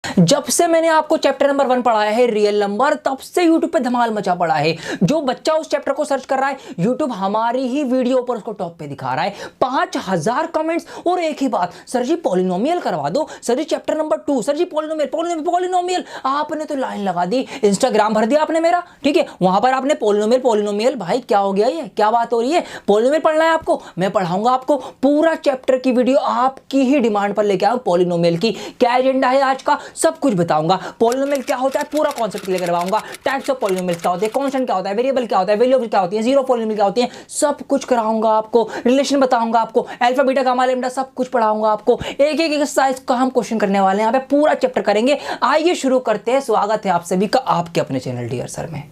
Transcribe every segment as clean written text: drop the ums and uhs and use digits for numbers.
जब से मैंने आपको चैप्टर नंबर 1 पढ़ाया है रियल नंबर, तब से यूट्यूब पे धमाल मचा पड़ा है। जो बच्चा उस चैप्टर को सर्च कर रहा है, यूट्यूब हमारी ही वीडियो पर उसको टॉप पे दिखा रहा है। 5000 कमेंट्स और एक ही बात, सर जी पॉलिनोमियल करवा दो, सर जी चैप्टर नंबर 2, सर जी पॉलिनोमियल पॉलिनोमियल पॉलिनोमियल। आपने तो लाइन लगा दी, इंस्टाग्राम भर दिया आपने मेरा, ठीक है। वहां पर आपने पॉलिनोमियल पॉलिनोमियल, भाई क्या हो गया, ये क्या बात हो रही है? पॉलिनोमियल पढ़ना है आपको, मैं पढ़ाऊंगा आपको पूरा चैप्टर की वीडियो, आपकी ही डिमांड पर लेके आऊं। पॉलिनोमियल की क्या एजेंडा है आज का, सब कुछ बताऊंगा। पॉलिनोमियल क्या होता है पूरा कॉन्सेप्ट लेकर आऊंगा। टाइप्स ऑफ पॉलिनोमियल क्या होते हैं, कांस्टेंट क्या होता है, वेरिएबल क्या होता है, वेरिएबल क्या होती है, जीरो पॉलिनोमियल क्या होती है, सब कुछ कराऊंगा आपको। रिलेशन बताऊंगा आपको, अल्फा बीटा गामा लैम्डा सब कुछ पढ़ाऊंगा आपको। एक एक एक्सरसाइज का हम क्वेश्चन करने वाले हैं, यहाँ पे पूरा चैप्टर करेंगे। आइए शुरू करते हैं। स्वागत है आप सभी का आपके अपने चैनल डियर सर में।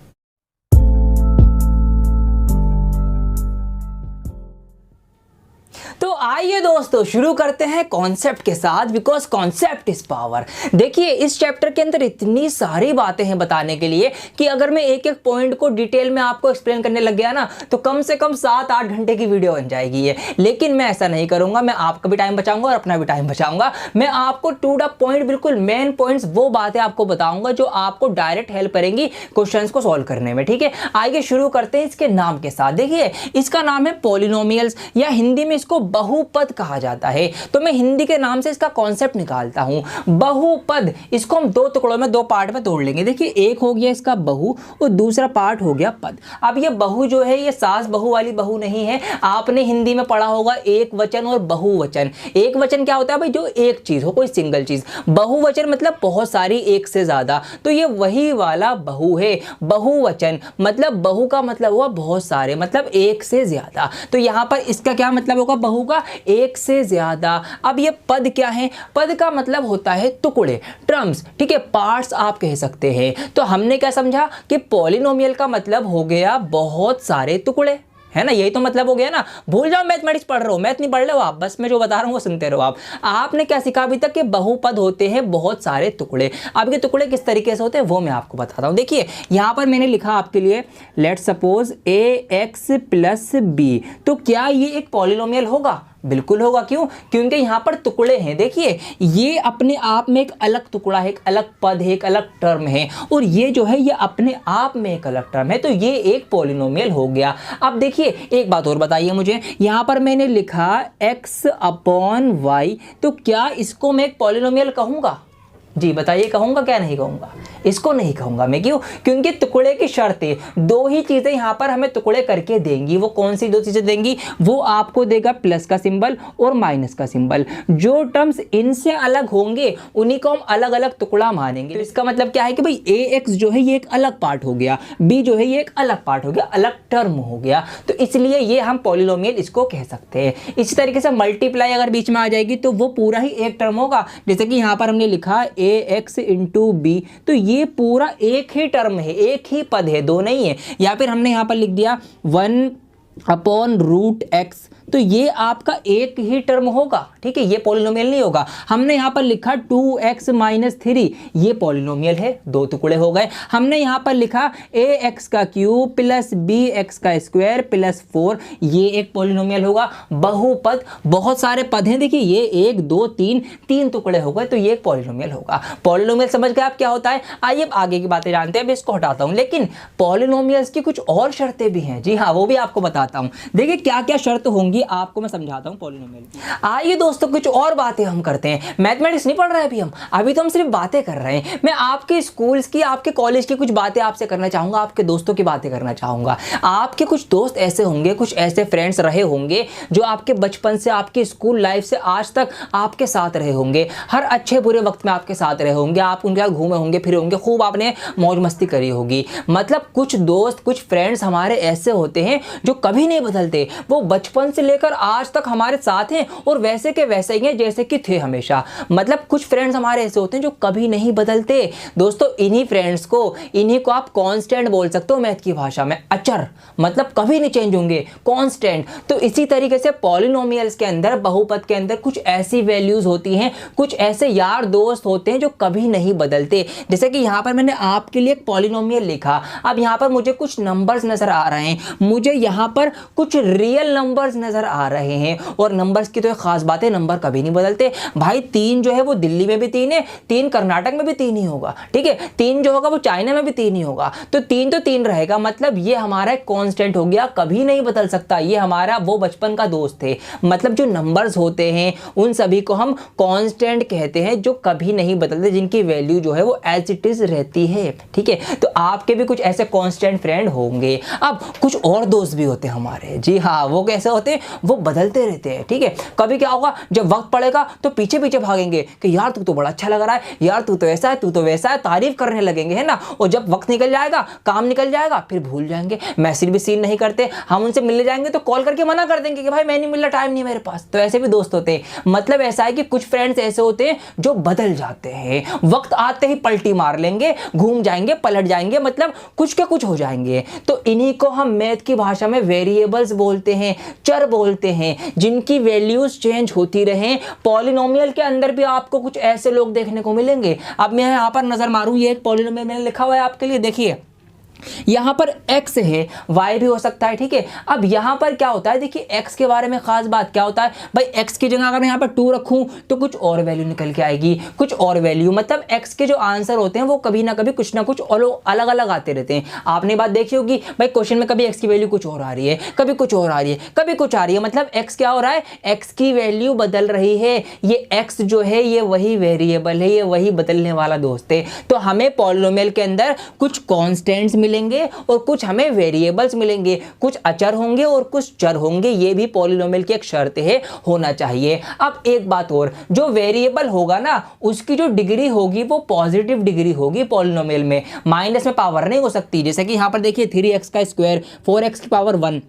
तो आइए दोस्तों शुरू करते हैं कॉन्सेप्ट के साथ, बिकॉज कॉन्सेप्ट इज पावर। देखिए इस चैप्टर के अंदर इतनी सारी बातें हैं बताने के लिए कि अगर मैं एक एक पॉइंट को डिटेल में आपको एक्सप्लेन करने लग गया ना, तो कम से कम 7-8 घंटे की वीडियो बन जाएगी ये। लेकिन मैं ऐसा नहीं करूंगा, मैं आपका भी टाइम बचाऊंगा और अपना भी टाइम बचाऊंगा। मैं आपको टू द पॉइंट, बिल्कुल मेन पॉइंट्स, वो बातें आपको बताऊंगा जो आपको डायरेक्ट हेल्प करेंगी क्वेश्चंस को सॉल्व करने में, ठीक है। आइए शुरू करते हैं इसके नाम के साथ। देखिए इसका नाम है पॉलिनोमियल्स, या हिंदी में इसको बहुपद कहा जाता है। तो मैं हिंदी के नाम से इसका कॉन्सेप्ट निकालता हूं। बहुपद, इसको हम दो टुकड़ों में, दो पार्ट में तोड़ लेंगे। देखिए एक हो गया इसका बहु और दूसरा पार्ट हो गया पद। अब ये बहु जो है ये सास बहु वाली बहु नहीं है। आपने हिंदी में पढ़ा होगा एक वचन और बहुवचन। एक वचन क्या होता है भाई, जो एक चीज हो, कोई सिंगल चीज। बहुवचन मतलब बहुत सारी, एक से ज्यादा। तो ये वही वाला बहु है। बहुवचन मतलब बहु का मतलब हुआ बहुत सारे, मतलब एक से ज्यादा। तो यहां पर इसका क्या मतलब होगा, बहु का एक से ज्यादा। अब ये पद क्या है, पद का मतलब होता है टुकड़े, टर्म्स, ठीक है, पार्ट्स आप कह सकते हैं। तो हमने क्या समझा कि पॉलिनोमियल का मतलब हो गया बहुत सारे टुकड़े, है ना। यही तो मतलब हो गया ना। भूल जाओ मैथमेटिक्स पढ़ रहे हो, मैथ नहीं पढ़ रहे हो आप, बस मैं जो बता रहा हूं वो सुनते रहो आप। आपने क्या सीखा अभी तक कि बहुपद होते हैं बहुत सारे टुकड़े। अब ये टुकड़े किस तरीके से होते हैं वो मैं आपको बताता हूं। देखिए यहां पर मैंने लिखा आपके लिए, let suppose ax plus B. तो क्या ये एक पॉलिनोमियल होगा? बिल्कुल होगा। क्यों? क्योंकि यहां पर टुकड़े हैं। देखिए ये अपने आप में एक अलग टुकड़ा है, एक अलग पद है, एक अलग टर्म है, और ये जो है ये अपने आप में एक अलग टर्म है। तो ये एक पॉलिनोमियल हो गया। अब देखिए एक बात और बताइए मुझे, यहां पर मैंने लिखा x अपॉन वाई, तो क्या इसको मैं एक पॉलिनोमियल कहूंगा? जी बताइए, कहूंगा क्या नहीं कहूंगा? इसको नहीं कहूंगा मैं। क्यों? क्योंकि टुकड़े की शर्त है, दो ही चीजें यहां पर हमें टुकड़े करके देंगी। वो कौन सी दो चीजें देंगी? वो आपको देगा प्लस का सिंबल और माइनस का सिंबल। जो टर्म्स इनसे अलग होंगे उन्हीं को हम अलग अलग टुकड़ा मानेंगे। तो इसका मतलब क्या है कि भाई ax जो है ये एक अलग पार्ट हो गया, b जो है ये एक अलग पार्ट हो गया, अलग टर्म हो गया। तो इसलिए ये हम पॉलिनोमियल इसको कह सकते हैं। इसी तरीके से मल्टीप्लाई अगर बीच में आ जाएगी तो वो पूरा ही एक टर्म होगा। जैसे कि यहां पर हमने लिखा ax इंटू बी, तो ये पूरा एक ही टर्म है, एक ही पद है, दो नहीं है। या फिर हमने यहां पर लिख दिया 1 अपॉन रूट एक्स, तो ये आपका एक ही टर्म होगा, ठीक है, ये पॉलिनोमियल नहीं होगा। हमने यहां पर लिखा 2x माइनस 3, ये पॉलिनोमियल है, दो टुकड़े हो गए। हमने यहां पर लिखा ax का क्यूब प्लस bx का स्क्वायर प्लस 4, ये एक पॉलिनोमियल होगा। बहुपद, बहुत सारे पद हैं, देखिए ये 1 2 3, तीन टुकड़े हो गए, तो ये एक पॉलिनोमियल होगा। पॉलिनोमियल समझ गए आप क्या होता है? आइए आगे की बातें जानते हैं। अब इसको हटाता हूं, लेकिन पॉलिनोमियल्स की कुछ और शर्तें भी हैं। जी हाँ, वो भी आपको बताता हूं। देखिए क्या क्या शर्त होंगी आपको मैं समझाता हूं पॉलिनोमियल की। आइए दोस्तों कुछ और बातें हम करते हैं। मैथमेटिक्स नहीं पढ़ रहे अभी तो हम सिर्फ बातें कर रहे हैं। मैं आपके स्कूल्स की, आपके कॉलेज की कुछ बातें आपसे करना चाहूंगा, आपके दोस्तों की बातें करना चाहूंगा। आपके कुछ दोस्त ऐसे होंगे, कुछ ऐसे फ्रेंड्स रहे होंगे जो आपके बचपन से, आपके स्कूल लाइफ से आज तक आपके साथ रहे होंगे। हर अच्छे बुरे वक्त में आपके साथ रहे होंगे, आप उनके साथ घूमे होंगे, फिरे होंगे, खूब आपने मौज मस्ती करी होगी। मतलब कुछ दोस्त, कुछ फ्रेंड्स हमारे ऐसे होते हैं जो कभी नहीं बदलते। वो बचपन से लेकर आज तक हमारे साथ हैं और वैसे के वैसे ही हैं जैसे कि थे हमेशा। मतलब कुछ फ्रेंड्स हमारे ऐसे होते हैं जो कभी नहीं बदलते। दोस्तों इन्हीं फ्रेंड्स को, इन्हीं को आप कांस्टेंट बोल सकते हो मैथ की भाषा में, अचर, मतलब कभी नहीं चेंज होंगे, कांस्टेंट। तो इसी तरीके से पॉलिनोमियल्स के अंदर, बहुपद के अंदर कुछ ऐसी वैल्यूज होती हैं, कुछ ऐसे यार दोस्त होते हैं जो कभी नहीं बदलते। जैसे कि यहां पर मैंने आपके लिए एक पॉलिनोमियल लिखा। अब यहां पर मुझे कुछ नंबर्स नजर आ रहे हैं, मुझे यहां पर कुछ रियल नंबर्स नजर नजर आ रहे हैं। और नंबर्स की तो एक खास बात है, नंबर कभी नहीं बदलते भाई। 3 जो है वो दिल्ली में भी 3 है, 3 कर्नाटक में भी 3 ही होगा, ठीक है। 3 जो होगा वो चाइना में भी 3 ही होगा, तो 3 तो 3 रहेगा। मतलब ये हमारा एक कांस्टेंट हो गया, कभी नहीं बदल सकता। ये हमारा वो बचपन का दोस्त है। मतलब जो नंबर्स होते हैं उन सभी को हम कांस्टेंट कहते हैं, जो कभी नहीं बदलते, जिनकी वैल्यू जो है वो एज इट इज रहती है, ठीक है। तो आपके भी कुछ ऐसे कांस्टेंट फ्रेंड होंगे। अब कुछ और दोस्त भी होते हैं हमारे, जी हाँ। वो कैसे होते हैं? वो बदलते रहते हैं, ठीक है। कभी क्या होगा, जब वक्त पड़ेगा तो पीछे पीछे भागेंगे कि यार तू तो बड़ा अच्छा लग रहा है, यार तू तो ऐसा है, तू तो वैसा है, तारीफ करने लगेंगे, है ना। और जब वक्त निकल जाएगा, काम निकल जाएगा, फिर भूल जाएंगे, मैसेज भी सीन नहीं करते। हम उनसे मिलने जाएंगे तो कॉल करके मना कर देंगे कि भाई मैं नहीं मिल रहा, टाइम नहीं मेरे पास। तो ऐसे भी दोस्त होते हैं। मतलब ऐसा है कि कुछ फ्रेंड्स ऐसे होते हैं जो बदल जाते हैं, वक्त आते ही पलटी मार लेंगे, घूम जाएंगे, पलट जाएंगे, मतलब कुछ के कुछ हो जाएंगे। तो इन्हीं को हम मैथ की भाषा में वेरिएबल्स बोलते हैं, चर बोलते हैं, जिनकी वैल्यूज चेंज होती रहे। पॉलिनोमियल के अंदर भी आपको कुछ ऐसे लोग देखने को मिलेंगे। अब मैं यहां पर नजर मारूं, ये एक पॉलिनोमियल मैंने लिखा हुआ है आपके लिए, देखिए यहां पर x है, y भी हो सकता है, ठीक है। अब यहां पर क्या होता है, देखिए x के बारे में खास बात क्या होता है भाई, x की जगह अगर मैं यहां पर 2 रखूं तो कुछ और वैल्यू निकल के आएगी, कुछ और वैल्यू। मतलब x के जो आंसर होते हैं वो कभी ना कभी कुछ ना कुछ अलग अलग आते रहते हैं। आपने बात देखी होगी भाई, क्वेश्चन में कभी x की वैल्यू कुछ और आ रही है, कभी कुछ और आ रही है, कभी कुछ आ रही है। मतलब x क्या हो रहा है, x की वैल्यू बदल रही है। ये x जो है ये वही वेरिएबल है, ये वही बदलने वाला दोस्त है। तो हमें पॉलिनोमियल के अंदर कुछ कॉन्स्टेंट्स मिलेंगे और कुछ हमें वेरिएबल्स मिलेंगे, कुछ अचर होंगे और कुछ चर होंगे। ये भी पॉलिनोमियल की एक शर्त है, होना चाहिए। अब एक बात और, जो वेरिएबल होगा ना उसकी जो डिग्री होगी वो पॉजिटिव डिग्री होगी पॉलिनोमियल में, माइनस में पावर नहीं हो सकती। जैसे कि यहां पर देखिए 3x का स्क्वायर 4x की पावर 1,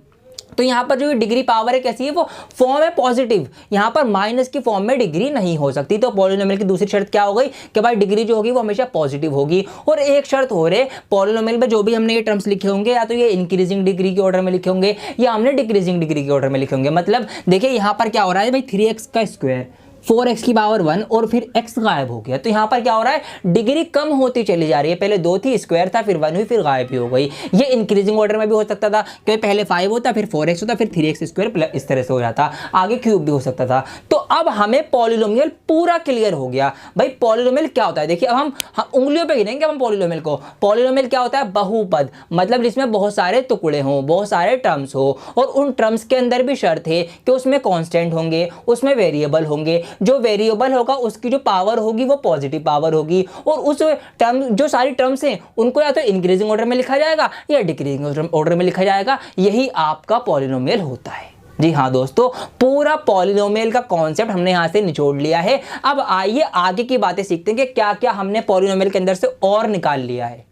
तो यहां पर जो डिग्री पावर है कैसी है, वो फॉर्म है पॉजिटिव, यहां पर माइनस की फॉर्म में डिग्री नहीं हो सकती। तो पॉलिनोमियल की दूसरी शर्त क्या हो गई कि भाई डिग्री जो होगी वो हमेशा पॉजिटिव होगी। और एक शर्त हो रही, पॉलिनोमियल में जो भी हमने ये टर्म्स लिखे होंगे, या तो ये इंक्रीजिंग डिग्री के ऑर्डर में लिखे होंगे या हमने डिक्रीजिंग डिग्री के ऑर्डर में लिखे होंगे। मतलब देखिए यहां पर क्या हो रहा है भाई, 3x का स्क्वायर 4x की पावर 1 और फिर x गायब हो गया। तो यहां पर क्या हो रहा है, डिग्री कम होती चली जा रही है। पहले 2 थी, स्क्वायर था, फिर 1 हुई, फिर गायब भी हो गई। ये इंक्रीजिंग ऑर्डर में भी हो सकता था कि पहले 5 होता, फिर 4x होता, फिर 3x स्क्वायर प्लस, इस तरह से हो जाता, आगे क्यूब भी हो सकता था। तो अब हमें पॉलिनोमियल पूरा क्लियर हो गया। भाई पॉलिनोमियल क्या होता है, देखिए अब हम उंगलियों पे गिनेंगे हम पॉलिनोमियल को। पॉलिनोमियल क्या होता है, बहुपद, मतलब जिसमें बहुत सारे टुकड़े हों, बहुत सारे टर्म्स हो, और उन टर्म्स के अंदर भी शर्त है कि उसमें कांस्टेंट होंगे, उसमें वेरिएबल होंगे। जो वेरिएबल होगा उसकी जो पावर होगी वो पॉजिटिव पावर होगी, और उस टर्म जो सारी टर्म्स हैं उनको या तो इंक्रीजिंग ऑर्डर में लिखा जाएगा या डिक्रीजिंग ऑर्डर में लिखा जाएगा। यही आपका पॉलिनोमियल होता है। जी हाँ दोस्तों, पूरा पॉलिनोमियल का कॉन्सेप्ट हमने यहां से निचोड़ लिया है। अब आइए आगे की बातें सीखते हैं कि क्या क्या हमने पॉलिनोमियल के अंदर से और निकाल लिया है।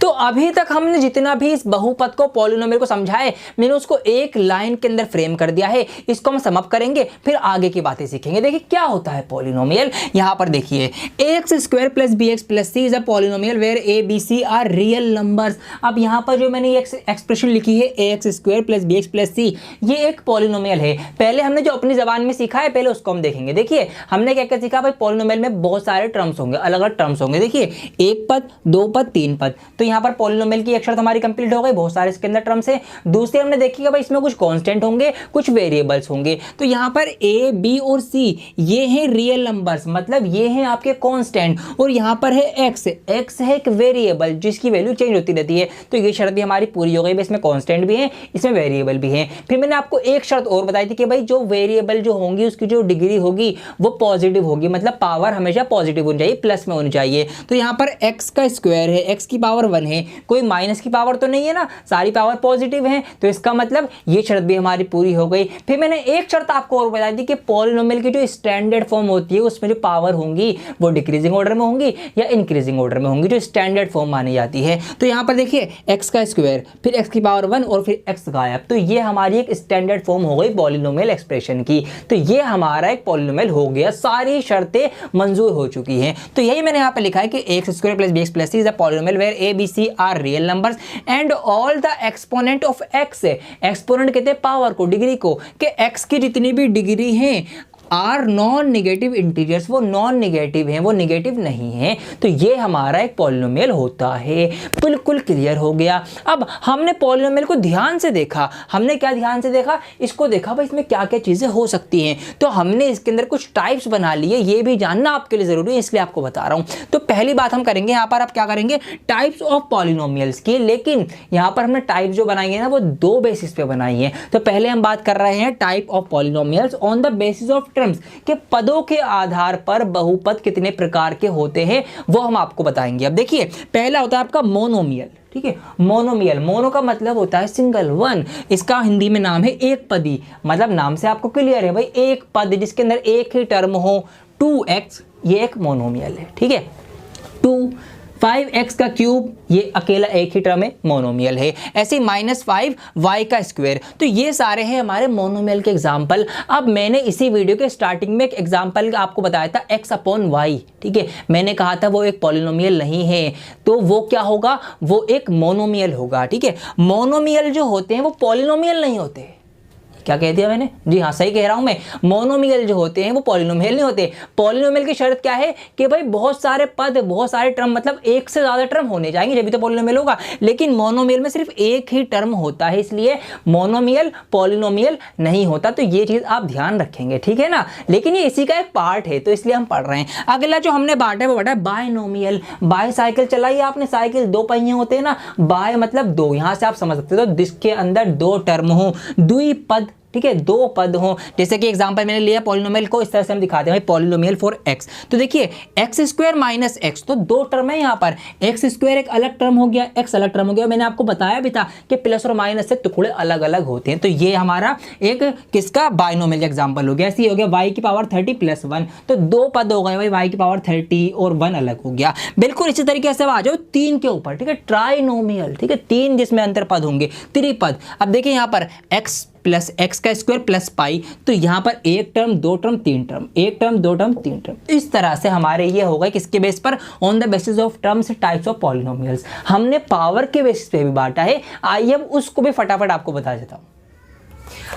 तो अभी तक हमने जितना भी इस बहुपद को, पॉलिनोमियल को समझाए, मैंने उसको एक लाइन के अंदर फ्रेम कर दिया है। इसको हम सम अप करेंगे, फिर आगे की बातें सीखेंगे। देखिए क्या होता है पॉलिनोमियल। यहां पर देखिए ax square plus bx plus c is a polynomial where a b c are real numbers. अब यहां पर जो मैंने ये एक्सप्रेशन लिखी है ax square plus bx plus c, ये एक पॉलिनोमियल है। पहले हमने जो अपनी जबान में सीखा है पहले उसको हम देखेंगे। देखिए हमने क्या क्या सीखा भाई, पॉलिनोमियल में बहुत सारे टर्म्स होंगे, अलग अलग टर्म्स होंगे। देखिए 1 पद, 2 पद, 3 पद। तो यहां पर पॉलिनोमियल की एक शर्त हमारी कंप्लीट हो गई, बहुत सारे इसके अंदर टर्म्स हैं। दूसरे हमने देखी कि भाई इसमें कुछ कांस्टेंट होंगे, कुछ वेरिएबल्स होंगे। तो यहां पर a, b और c ये हैं रियल नंबर्स, मतलब ये हैं आपके कांस्टेंट। और यहां पर है x है एक वेरिएबल जिसकी वैल्यू चेंज होती रहती है। तो ये शर्त भी हमारी पूरी हो गई, इसमें कांस्टेंट भी है, इसमें वेरिएबल भी है। फिर मैंने आपको एक शर्त और बताई थी कि भाई जो वेरिएबल जो होंगी उसकी जो डिग्री होगी वो पॉजिटिव होगी, मतलब पावर हमेशा पॉजिटिव होनी चाहिए, प्लस में होनी चाहिए। तो यहां पर x का स्क्वायर है, x की पावर 1 है, कोई माइनस की पावर तो नहीं है ना, सारी पावर पॉजिटिव है। तो इसका मतलब ये शर्त भी हमारी पूरी हो गई। फिर मैंने एक शर्त आपको और बताई थी कि पॉलिनोमियल की जो स्टैंडर्ड फॉर्म होती है उसमें जो पावर होंगी वो डिक्रीजिंग ऑर्डर में होंगी या इंक्रीजिंग ऑर्डर में होंगी, जो स्टैंडर्ड फॉर्म मानी जाती है। तो यहां पर देखिए x का स्क्वायर, फिर x की पावर 1 और फिर x गायब। तो ये हमारी एक स्टैंडर्ड फॉर्म हो गई पॉलिनोमियल एक्सप्रेशन की। तो ये हमारा एक पॉलिनोमियल हो गया, सारी शर्तें मंजूर हो चुकी हैं। तो यही मैंने यहां पर लिखा है कि x square plus bx plus c is a polynomial where a b c are real numbers and all the exponent of x। Exponent कहते हैं पावर को, डिग्री को, कि x की जितनी भी डिग्री है आर नॉन नेगेटिव इंटीजर्स, वो नॉन नेगेटिव हैं, वो नेगेटिव नहीं है, तो ये हमारा एक पॉलिनोमियल होता है। बिल्कुल क्लियर हो गया। अब हमने पॉलिनोमियल को ध्यान से देखा, हमने क्या ध्यान से देखा, इसको देखा भाई इसमें क्या क्या चीजें हो सकती हैं, तो हमने इसके अंदर कुछ टाइप्स बना लिए, ये भी जानना आपके लिए जरूरी है इसलिए आपको बता रहा हूं। तो पहली बात हम करेंगे यहाँ पर, आप क्या करेंगे, टाइप्स ऑफ पॉलिनोमियल्स की, लेकिन यहाँ पर हमने टाइप जो बनाई है ना वो दो बेसिस पे बनाई है। तो पहले हम बात कर रहे हैं type of polynomials on the basis of terms, के पदों के आधार पर बहुपद कितने प्रकार के होते हैं वो हम आपको बताएंगे। अब देखिए पहला होता है आपका मोनोमियल, ठीक है, मोनोमियल, मोनो का मतलब होता है सिंगल, वन, इसका हिंदी में नाम है एक पदी, मतलब नाम से आपको क्लियर है भाई, एक पद जिसके अंदर एक ही टर्म हो, 2x, ये एक मोनोमियल है, ठीक है। 5x का क्यूब, ये अकेला एक ही टर्म है, मोनोमियल है। ऐसे -5 y का स्क्वायर, तो ये सारे हैं हमारे मोनोमियल के एग्जाम्पल। अब मैंने इसी वीडियो के स्टार्टिंग में एक एग्जाम्पल आपको बताया था x/y, ठीक है, मैंने कहा था वो एक पॉलिनोमियल नहीं है, तो वो क्या होगा, वो एक मोनोमियल होगा, ठीक है। मोनोमियल जो होते हैं वो पॉलिनोमियल नहीं होते। क्या कह दिया मैंने, जी हाँ सही कह रहा हूं मैं, मोनोमियल जो होते हैं वो पॉलिनोमियल नहीं होते। पॉलिनोमियल की शर्त क्या है कि भाई बहुत सारे पद, बहुत सारे टर्म, मतलब एक से ज्यादा टर्म होने जाएंगे जब भी तो पॉलिनोमियल होगा, लेकिन मोनोमियल में सिर्फ एक ही टर्म होता है, इसलिए मोनोमियल पॉलिनोमियल नहीं होता। तो ये चीज आप ध्यान रखेंगे, ठीक है ना, लेकिन ये इसी का एक पार्ट है तो इसलिए हम पढ़ रहे हैं। अगला जो हमने बांटा है वो बांटा है बायनोमियल। बाईसाइकिल चलाई आपने, साइकिल दो पहिए होते हैं ना, बाय मतलब दो, यहां से आप समझ सकते हो जिसके अंदर दो टर्म हो, द्विपद, ठीक है, दो पद हो। जैसे कि एग्जांपल मैंने लिया पॉलिनोमियल को, इस तरह से हम दिखाते हैं भाई पॉलिनोमियल फॉर x, तो देखिए x² - x, तो दो टर्म है यहाँ पर, x² एक अलग टर्म हो गया, x अलग टर्म हो गया। मैंने आपको बताया भी था कि प्लस और माइनस से टुकड़े अलग अलग होते हैं, तो ये हमारा एक किसका बायनोमियल एग्जाम्पल हो गया। ऐसे ही हो गया y⁻30 + 1, तो दो पद हो गए भाई, y⁻30 और 1 अलग हो गया। बिल्कुल इसी तरीके से आ जाओ 3 के ऊपर, ठीक है, ट्राइनोमियल, ठीक है, 3 जिसमें अंतर पद होंगे, त्रिपद। अब देखिए यहाँ पर x + x² + पाई, तो यहाँ पर एक टर्म, दो टर्म, तीन टर्म, एक टर्म, दो टर्म, तीन टर्म, इस तरह से हमारे ये होगा किसके बेस पर, on the basis of terms types of polynomials. हमने पावर के बेसिस पे भी बांटा है, आइए अब उसको भी फटाफट आपको बता देता हूँ।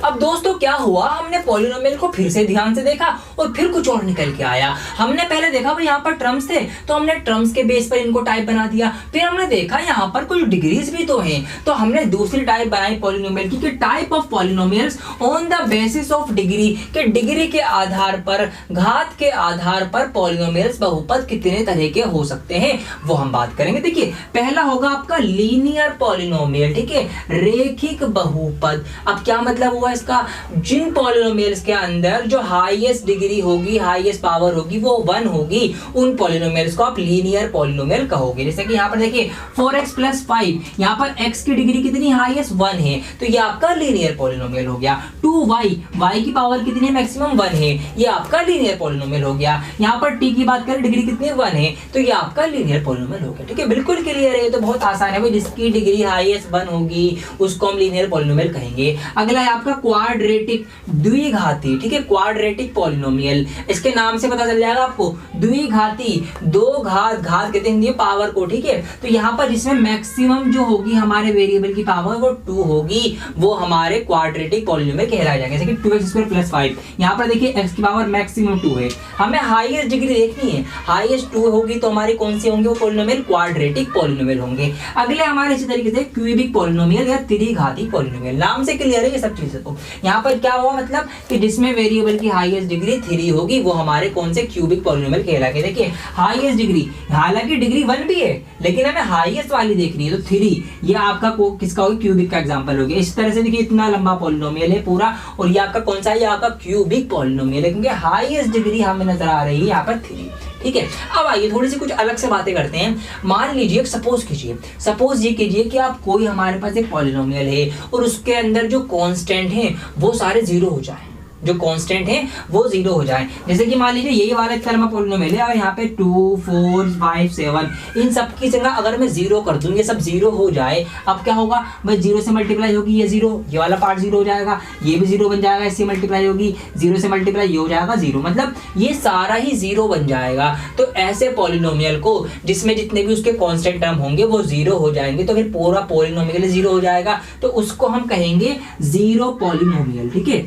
अब दोस्तों क्या हुआ, हमने पॉलिनोमियल को फिर से ध्यान से देखा और फिर कुछ और निकल के आया। हमने पहले देखा भाई यहाँ पर टर्म्स थे, तो हमने टर्म्स के बेस पर इनको टाइप बना दिया। फिर हमने देखा यहाँ पर कुछ डिग्रीज भी तो हैं, तो हमने दूसरी टाइप बनाई पॉलिनोमियल की, type of polynomials on the basis of degree, के डिग्री के आधार पर, घात के आधार पर पॉलिनोमियल्स बहुपद कितने तरह के हो सकते हैं वो हम बात करेंगे। देखिए पहला होगा आपका लीनियर पॉलिनोमियल, ठीक है, रेखिक बहुपद। अब क्या मतलब हुआ इसका, जिन पॉलिनोमियल्स के अंदर जो हाईएस्ट डिग्री होगी, हाईएस्ट पावर होगी वो 1 होगी, उन पॉलिनोमियल्स को आप लीनियर पॉलिनोमियल कहोगे। जैसे कि यहाँ पर देखिए 4x + 5, यहाँ पर x की डिग्री कितनी, हाईएस्ट 1 है, तो ये आपका लीनियर पॉलिनोमियल हो गया। 2y, y की पावर कितनी है, मैक्सिमम 1 है, ये आपका लीनियर पॉलिनोमियल हो गया। यहाँ पर t की बात करें, डिग्री कितनी 1 है, तो ये आपका लीनियर पॉलिनोमियल हो गया, ठीक है, बिल्कुल क्लियर है, ये तो बहुत आसान है भाई, जिसकी डिग्री हाईएस्ट 1 होगी उसको हम लीनियर पॉलिनोमियल कहेंगे। अगला है आपका क्वाड्रेटिक, द्विघाती, ठीक है, क्वाड्रेटिक पॉलिनोमियल, इसके नाम से पता चल जाएगा आपको, द्विघाती, दो घात, घात कहते हैं पावर को, ठीक है, तो यहाँ पर जिसमें मैक्सिमम जो होगी हमारे वेरिएबल की पावर वो 2 होगी, वो हमारे क्वाड्रेटिक पॉलिनोमियल कहलाए जाएंगे। जैसे कि 2x² + 5, यहाँ पर देखिए x की पावर मैक्सिमम 2 है, हमें हाईएस्ट डिग्री देखनी है, हाईएस्ट 2 होगी तो हमारी कौन सी होंगे, वो पॉलिनोमियल क्वाड्रेटिक पॉलिनोमियल होंगे। अगले हमारे इसी तरीके से क्यूबिक पॉलिनोमियल या त्रिघाती पॉलिनोमियल, नाम से क्लियर है ये सब चीजें। तो यहाँ पर क्या हुआ, मतलब कि जिसमें वेरिएबल की हाईएस्ट डिग्री 3 होगी वो हमारे कौन से क्यूबिक पॉलिनोमियल कहलाएंगे। देखिए हाईएस्ट डिग्री, हालांकि डिग्री 1 भी है लेकिन हमें हाईएस्ट वाली देखनी है, तो 3 ये आपका किसका होगा, क्यूबिक का एग्जांपल हो गया। इस तरह से देखिए इतना लंबा पॉलिनोमियल है पूरा, और ये आपका कौन सा है, ये आपका क्यूबिक पॉलिनोमियल है, क्योंकि हाईएस्ट डिग्री हमें नजर आ रही है यहाँ पर 3, ठीक है। अब आइए थोड़ी सी कुछ अलग से बातें करते हैं। मान लीजिए, सपोज ये कीजिए कि आप कोई, हमारे पास एक पॉलिनोमियल है और उसके अंदर जो कांस्टेंट हैं वो सारे 0 हो जाए, जो कांस्टेंट है वो 0 हो जाए। जैसे कि मान लीजिए यही वाला इतना लंबा पॉलिनोमियल है और यहाँ पे 2, 4, 5, 7, इन सब की जगह अगर मैं 0 कर दूं, ये सब 0 हो जाए, अब क्या होगा भाई, 0 से मल्टीप्लाई होगी ये 0, ये वाला पार्ट 0 हो जाएगा, ये भी 0 बन जाएगा, इससे मल्टीप्लाई होगी, 0 से मल्टीप्लाई ये हो जाएगा 0, मतलब ये सारा ही 0 बन जाएगा। तो ऐसे पॉलिनोमियल को जिसमें जितने भी उसके कांस्टेंट टर्म होंगे वो 0 हो जाएंगे, तो फिर पूरा पॉलिनोमियल 0 हो जाएगा, तो उसको हम कहेंगे 0 पॉलिनोमियल, ठीक है।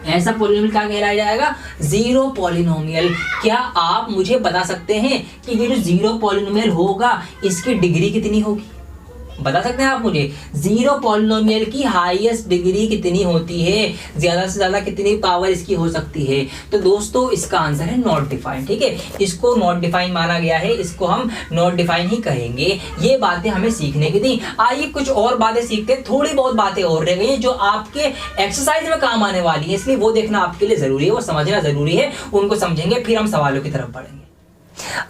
ऐसा पॉलिनोमियल क्या कहलाया जाएगा? Zero polynomial. क्या आप मुझे बता सकते हैं कि ये जो जीरो पॉलिनोमियल होगा इसकी डिग्री कितनी होगी? बता सकते हैं आप मुझे? जीरो पॉलिनोमियल की हाईएस्ट डिग्री कितनी होती है? ज्यादा से ज्यादा कितनी पावर इसकी हो सकती है? तो दोस्तों इसका आंसर है नॉट डिफाइंड। ठीक है, इसको नॉट डिफाइंड माना गया है, इसको हम नॉट डिफाइंड ही कहेंगे। ये बातें हमें सीखने की थी। आइए कुछ और बातें सीखते हैं। थोड़ी बहुत बातें और रह गई हैं जो आपके एक्सरसाइज में काम आने वाली है, इसलिए वो देखना आपके लिए जरूरी है, वो समझना जरूरी है। उनको समझेंगे फिर हम सवालों की तरफ बढ़ेंगे।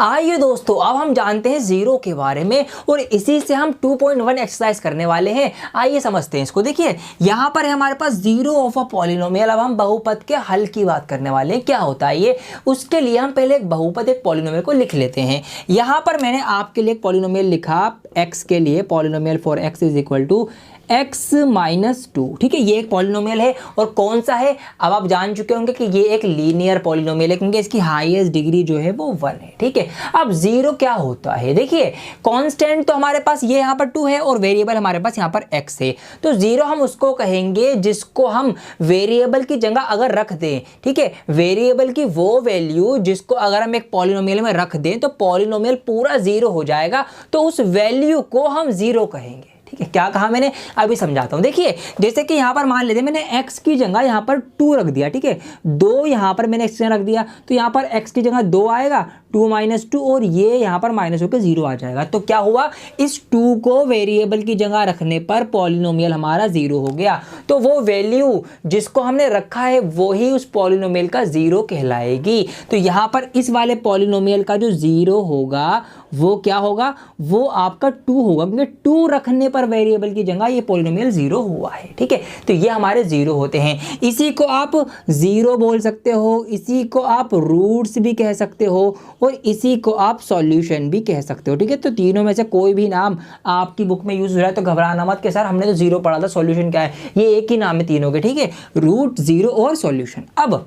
आइए दोस्तों अब हम जानते हैं जीरो के बारे में और इसी से हम 2.1 एक्सरसाइज करने वाले हैं। आइए समझते हैं इसको। देखिए यहाँ पर है हमारे पास जीरो ऑफ अ पॉलिनोमियल। अब हम बहुपद के हल की बात करने वाले हैं। क्या होता है ये? उसके लिए हम पहले एक बहुपद एक पॉलिनोमियल को लिख लेते हैं। यहाँ पर मैंने आपके लिए एक पॉलिनोमियल लिखा x के लिए, polynomial for x is equal to x-2। ठीक है, ये एक पॉलिनोमियल है और कौन सा है? अब आप जान चुके होंगे कि ये एक लीनियर पॉलिनोमियल है क्योंकि इसकी हाईएस्ट डिग्री जो है वो 1 है। ठीक है, अब जीरो क्या होता है? देखिए कांस्टेंट तो हमारे पास ये यहाँ पर 2 है और वेरिएबल हमारे पास यहाँ पर x है। तो जीरो हम उसको कहेंगे जिसको हम वेरिएबल की जगह अगर रख दें, ठीक है, वेरिएबल की वो वैल्यू जिसको अगर हम एक पॉलिनोमियल में रख दें तो पॉलिनोमियल पूरा जीरो हो जाएगा, तो उस वैल्यू को हम जीरो कहेंगे। ठीक है, क्या कहा मैंने? अभी समझाता हूं। देखिए जैसे कि यहां पर मान लेते मैंने x की जगह यहां पर 2 रख दिया। ठीक है, 2 यहां पर मैंने x की जगह रख दिया तो यहां पर x की जगह 2 आएगा, 2 - 2 और ये यहां पर माइनस होकर 0 आ जाएगा। तो क्या हुआ? इस 2 को वेरिएबल की जगह रखने पर पॉलिनोमियल हमारा 0 हो गया। तो वो वैल्यू जिसको हमने रखा है वो ही उस पॉलिनोमियल का 0 कहलाएगी। तो यहां पर इस वाले पॉलिनोमियल का जो 0 होगा वो क्या होगा? वो आपका 2 होगा क्योंकि 2 रखने पर वेरिएबल की जगह ये पॉलिनोमियल 0 हुआ है। ठीक है, तो ये हमारे 0 होते हैं। इसी को आप 0 बोल सकते हो, इसी को आप रूट्स भी कह सकते हो और इसी को आप सॉल्यूशन भी कह सकते हो। ठीक है, तो तीनों में से कोई भी नाम आपकी बुक में यूज हो रहा है तो घबराना मत कि सर हमने तो 0 पढ़ा था, सॉल्यूशन क्या है? ये एक ही नाम है तीनों के। ठीक है, रूट, 0 और सॉल्यूशन। अब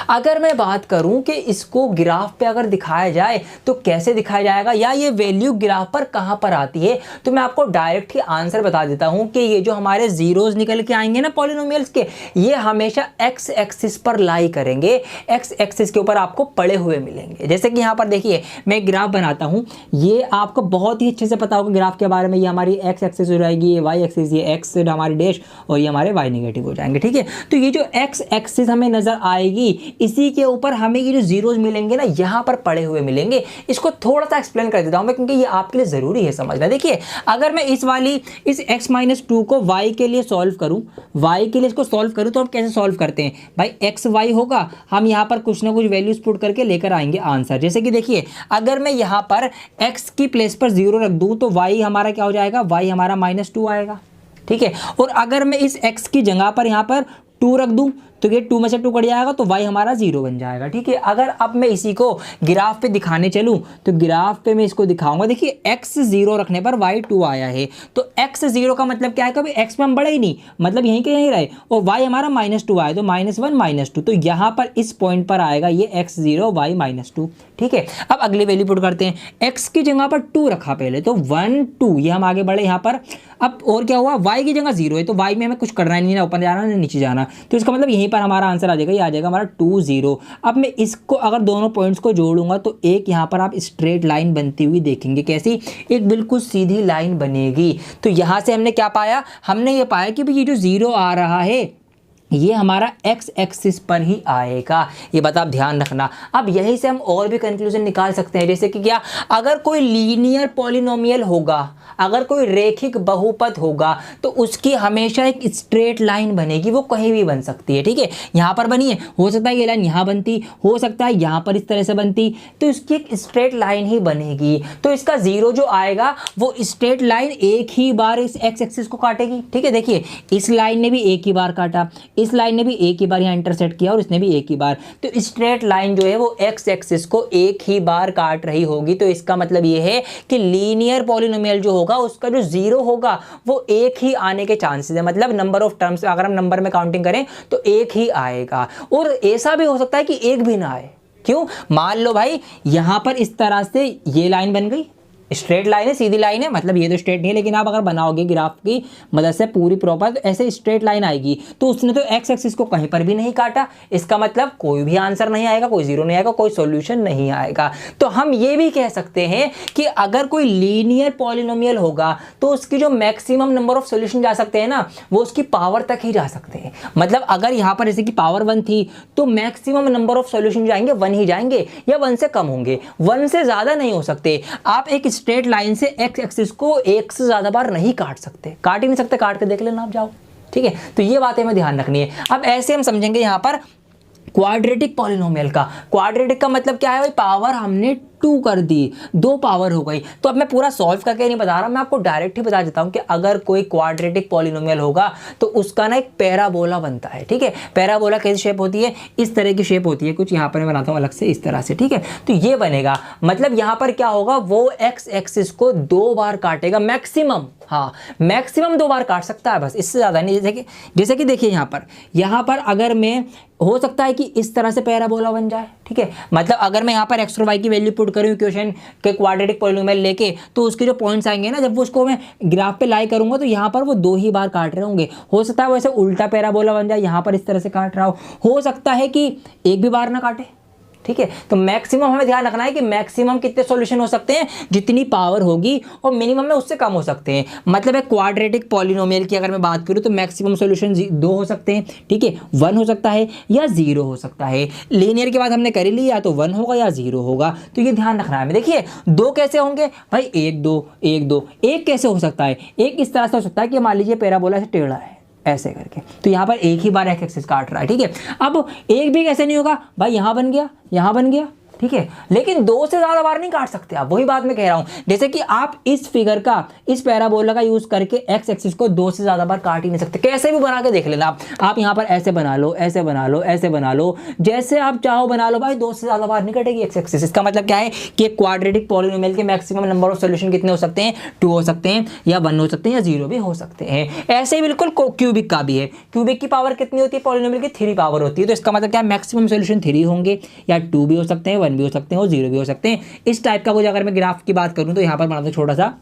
अगर मैं बात करूं कि इसको ग्राफ पे अगर दिखाया जाए तो कैसे दिखाया जाएगा या ये वैल्यू ग्राफ पर कहां पर आती है, तो मैं आपको डायरेक्ट ही आंसर बता देता हूं कि ये जो हमारे जीरोस निकल के आएंगे ना पॉलिनोमियल्स के, ये हमेशा एक्स एक्सिस पर लाई करेंगे। एक्स एक्सिस के ऊपर आपको पड़े हुए मिलेंगे। जैसे कि यहां पर देखिए मैं ग्राफ बनाता हूं, ये आपको बहुत ही अच्छे से पता होगा ग्राफ के बारे में। ये हमारी एक्स एक्सिस हो जाएगी, ये वाई एक्सिस, ये एक्स हमारी डैश और ये हमारे वाई नेगेटिव हो जाएंगे। ठीक है, तो ये जो एक्स एक्सिस हमें नजर आएगी इसी के ऊपर हमें ये जो जीरोस मिलेंगे ना यहां पर पड़े हुए मिलेंगे। इसको थोड़ा सा एक्सप्लेन कर देता हूं मैं क्योंकि ये आपके लिए जरूरी है समझना। देखिए अगर मैं इस x - 2 को y के लिए सॉल्व करूं, y के लिए इसको सॉल्व करूं तो हम कैसे सॉल्व करते हैं भाई? x y होगा, हम यहां पर कुछ ना कुछ वैल्यूज पुट करके लेकर आएंगे आंसर। जैसे कि देखिए अगर मैं यहां पर x की प्लेस पर 0 रख दूं तो y हमारा क्या हो जाएगा? y हमारा -2 आएगा। ठीक है, और अगर मैं इस x की जगह पर यहां पर 2 रख दूं तो ये 2 में से 2 कट जाएगा तो y हमारा 0 बन जाएगा। ठीक है, अगर अब मैं इसी को ग्राफ पे दिखाने चलूं तो ग्राफ पे मैं इसको दिखाऊंगा। देखिए x 0 रखने पर y 2 आया है तो x 0 का मतलब क्या है? कभी x में हम बढ़े ही नहीं, मतलब यहीं के यहीं रहे, और y हमारा -2 आया तो -1 -2, तो यहाँ पर इस पॉइंट पर आएगा ये x 0 y -2। ठीक है, अब अगली वैल्यू पुट करते हैं। x की जगह पर 2 रखा पहले तो 1 2, ये हम आगे बढ़े यहाँ पर। अब और क्या हुआ? y की जगह 0 है तो y में हमें कुछ करना नहीं, ना ऊपर जाना ना नीचे जाना, तो इसका मतलब यहीं पर हमारा आंसर आ जाएगा, ये आ जाएगा हमारा 2 0। अब मैं इसको अगर दोनों पॉइंट्स को जोड़ूंगा तो एक यहाँ पर आप स्ट्रेट लाइन बनती हुई देखेंगे। कैसी? एक बिल्कुल सीधी लाइन बनेगी। तो यहाँ से हमने क्या पाया? हमने ये पाया कि भाई ये जो 0 आ रहा है ये हमारा x एक्सिस पर ही आएगा। ये बात आप ध्यान रखना। अब यहीं से हम और भी कंक्लूजन निकाल सकते हैं, जैसे कि क्या? अगर कोई लीनियर पॉलिनोमियल होगा, अगर कोई रेखिक बहुपद होगा तो उसकी हमेशा एक स्ट्रेट लाइन बनेगी, वो कहीं भी बन सकती है। ठीक है, यहाँ पर बनी है, हो सकता है ये लाइन यहाँ बनती, हो सकता है यहाँ पर इस तरह से बनती, तो इसकी एक स्ट्रेट लाइन ही बनेगी। तो इसका 0 जो आएगा वो स्ट्रेट लाइन एक ही बार इस x एक्सिस को काटेगी। ठीक है, देखिए इस लाइन ने भी एक ही बार काटा, इस लाइन ने भी एक ही बार यहाँ इंटरसेक्ट किया और इसने भी एक ही बार, तो स्ट्रेट लाइन जो है वो x एक्सिस को एक ही बार काट रही होगी। तो इसका मतलब ये है कि लीनियर पॉलिनोमियल जो होगा उसका जो 0 होगा वो एक ही आने के चांसेस है, मतलब नंबर ऑफ टर्म्स अगर हम नंबर में काउंटिंग करें तो एक ही आएगा। और ऐसा भी हो सकता है कि एक भी ना आए। क्यों? मान लो भाई यहां पर इस तरह से ये लाइन बन गई, स्ट्रेट लाइन है, सीधी लाइन है, मतलब ये तो स्ट्रेट नहीं है, लेकिन आप अगर बनाओगे ग्राफ की मदद से पूरी प्रॉपर तो ऐसे स्ट्रेट लाइन आएगी। तो उसने तो एक्स एक्सिस को कहीं पर भी नहीं काटा, इसका मतलब कोई भी आंसर नहीं आएगा, कोई जीरो नहीं आएगा, कोई सॉल्यूशन नहीं आएगा। तो हम ये भी कह सकते हैं कि अगर कोई लीनियर पॉलिनोमियल होगा तो उसकी जो मैक्सिमम नंबर ऑफ सॉल्यूशन जा सकते हैं ना, वो उसकी पावर तक ही जा सकते हैं। मतलब अगर यहां पर जैसे कि पावर 1 थी तो मैक्सिमम नंबर ऑफ सॉल्यूशन जाएंगे 1 ही जाएंगे, या 1 से कम होंगे, 1 से ज्यादा नहीं हो सकते। आप एक स्ट्रेट लाइन से एक्स एक्सिस को एक से ज्यादा बार नहीं काट सकते, काट ही नहीं सकते, काट के देख लेना आप जाओ, ठीक है। तो ये बातें हमें ध्यान रखनी है। अब ऐसे हम समझेंगे यहां पर क्वाड्रेटिक पॉलिनोमियल का। क्वाड्रेटिक का मतलब क्या है भाई, पावर हमने 2 कर दी, 2 पावर हो गई। तो अब मैं पूरा सॉल्व करके नहीं बता रहा, मैं आपको डायरेक्ट ही बता देता हूं कि अगर कोई क्वाड्रेटिक पॉलिनोमियल होगा तो उसका ना एक पैराबोला बनता है, ठीक है। पैराबोला कैसी शेप होती है, इस तरह की शेप होती है कुछ, यहां पर मैं बनाता हूं अलग से इस तरह से, ठीक है। तो ये बनेगा, मतलब यहां पर क्या होगा, वो एक्स एक्सिस को 2 बार काटेगा मैक्सिमम, हाँ मैक्सिमम 2 बार काट सकता है बस, इससे ज्यादा नहीं। जैसे कि देखिए यहां पर अगर मैं, हो सकता है कि इस तरह से पैराबोला बन जाए, ठीक है। मतलब अगर मैं यहाँ पर एक्स और वाई की वैल्यू पुट करूँ इक्वेशन के क्वाड्रेटिक पॉलिनोमियल लेके, तो उसके जो पॉइंट्स आएंगे ना, जब वो उसको मैं ग्राफ पे लाई करूंगा तो यहाँ पर वो 2 ही बार काट रहे होंगे। हो सकता है वैसे उल्टा पैराबोला बन जाए, यहाँ पर इस तरह से काट रहा हो सकता है कि एक भी बार ना काटे, ठीक है। तो मैक्सिमम हमें ध्यान रखना है कि मैक्सिमम कितने सॉल्यूशन हो सकते हैं, जितनी पावर होगी, और मिनिमम में उससे कम हो सकते हैं। मतलब एक क्वाड्रेटिक पॉलिनोमियल की अगर मैं बात करूं तो मैक्सिमम सॉल्यूशन 2 हो सकते हैं, ठीक है, 1 हो सकता है या 0 हो सकता है। लीनियर की बात हमने कर ली, या तो 1 होगा या 0 होगा, तो ये ध्यान रखना है। देखिए 2 कैसे होंगे भाई, 1 2 1 2। एक कैसे हो सकता है, एक इस तरह से हो सकता है कि मान लीजिए पैराबोला से टेढ़ा है ऐसे करके, तो यहाँ पर एक ही बार एक्स एक्सिस काट रहा है, ठीक है। अब एक भी कैसे नहीं होगा भाई, यहाँ बन गया, यहाँ बन गया, ठीक है, लेकिन 2 से ज्यादा बार नहीं काट सकते आप। वही बात मैं कह रहा हूं, जैसे कि आप इस फिगर का, इस पैराबोला का यूज करके एक्स एक्सिस को 2 से ज्यादा बार काट ही नहीं सकते। कैसे भी बना के देख लेना आप यहां पर ऐसे बना लो, ऐसे बना लो, ऐसे बना लो, जैसे आप चाहो बना लो भाई, 2 से ज्यादा बार नहीं कटेगी एक्स एक्सिस। इसका मतलब क्या है कि क्वाड्रेटिक पॉलिनोमियल के मैक्सिमम नंबर ऑफ सॉल्यूशन कितने हो सकते हैं, 2 हो सकते हैं, या 1 हो सकते हैं, या 0 भी हो सकते हैं। ऐसे ही बिल्कुल क्यूबिक का भी है। क्यूबिक की पावर कितनी होती है, पॉलिनोमियल की 3 पावर होती है। तो इसका मतलब क्या है, मैक्सिमम सॉल्यूशन 3 होंगे, या 2 भी हो सकते हैं, 1 भी हो सकते हैं, और 0 भी हो सकते हैं। इस टाइप का कुछ अगर मैं ग्राफ की बात करूं तो यहां पर बनाता हूं छोटा सा,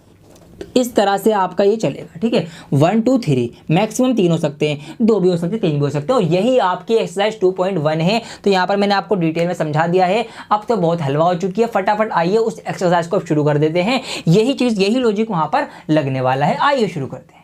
इस तरह से आपका ये चलेगा, ठीक है। 1 2 3 मैक्सिमम 3 हो सकते हैं, 2 भी हो सकते हैं, 3 भी हो सकते हैं, और यही आपकी एक्सरसाइज 2.1 है। तो यहाँ पर मैंने आपको डिटेल में समझा दिया है। अब तो बहुत हलवा हो चुकी है, फटाफट आइए उस एक्सरसाइज को शुरू कर देते हैं। यही चीज, यही लॉजिक वहां पर लगने वाला है। आइए शुरू करते हैं।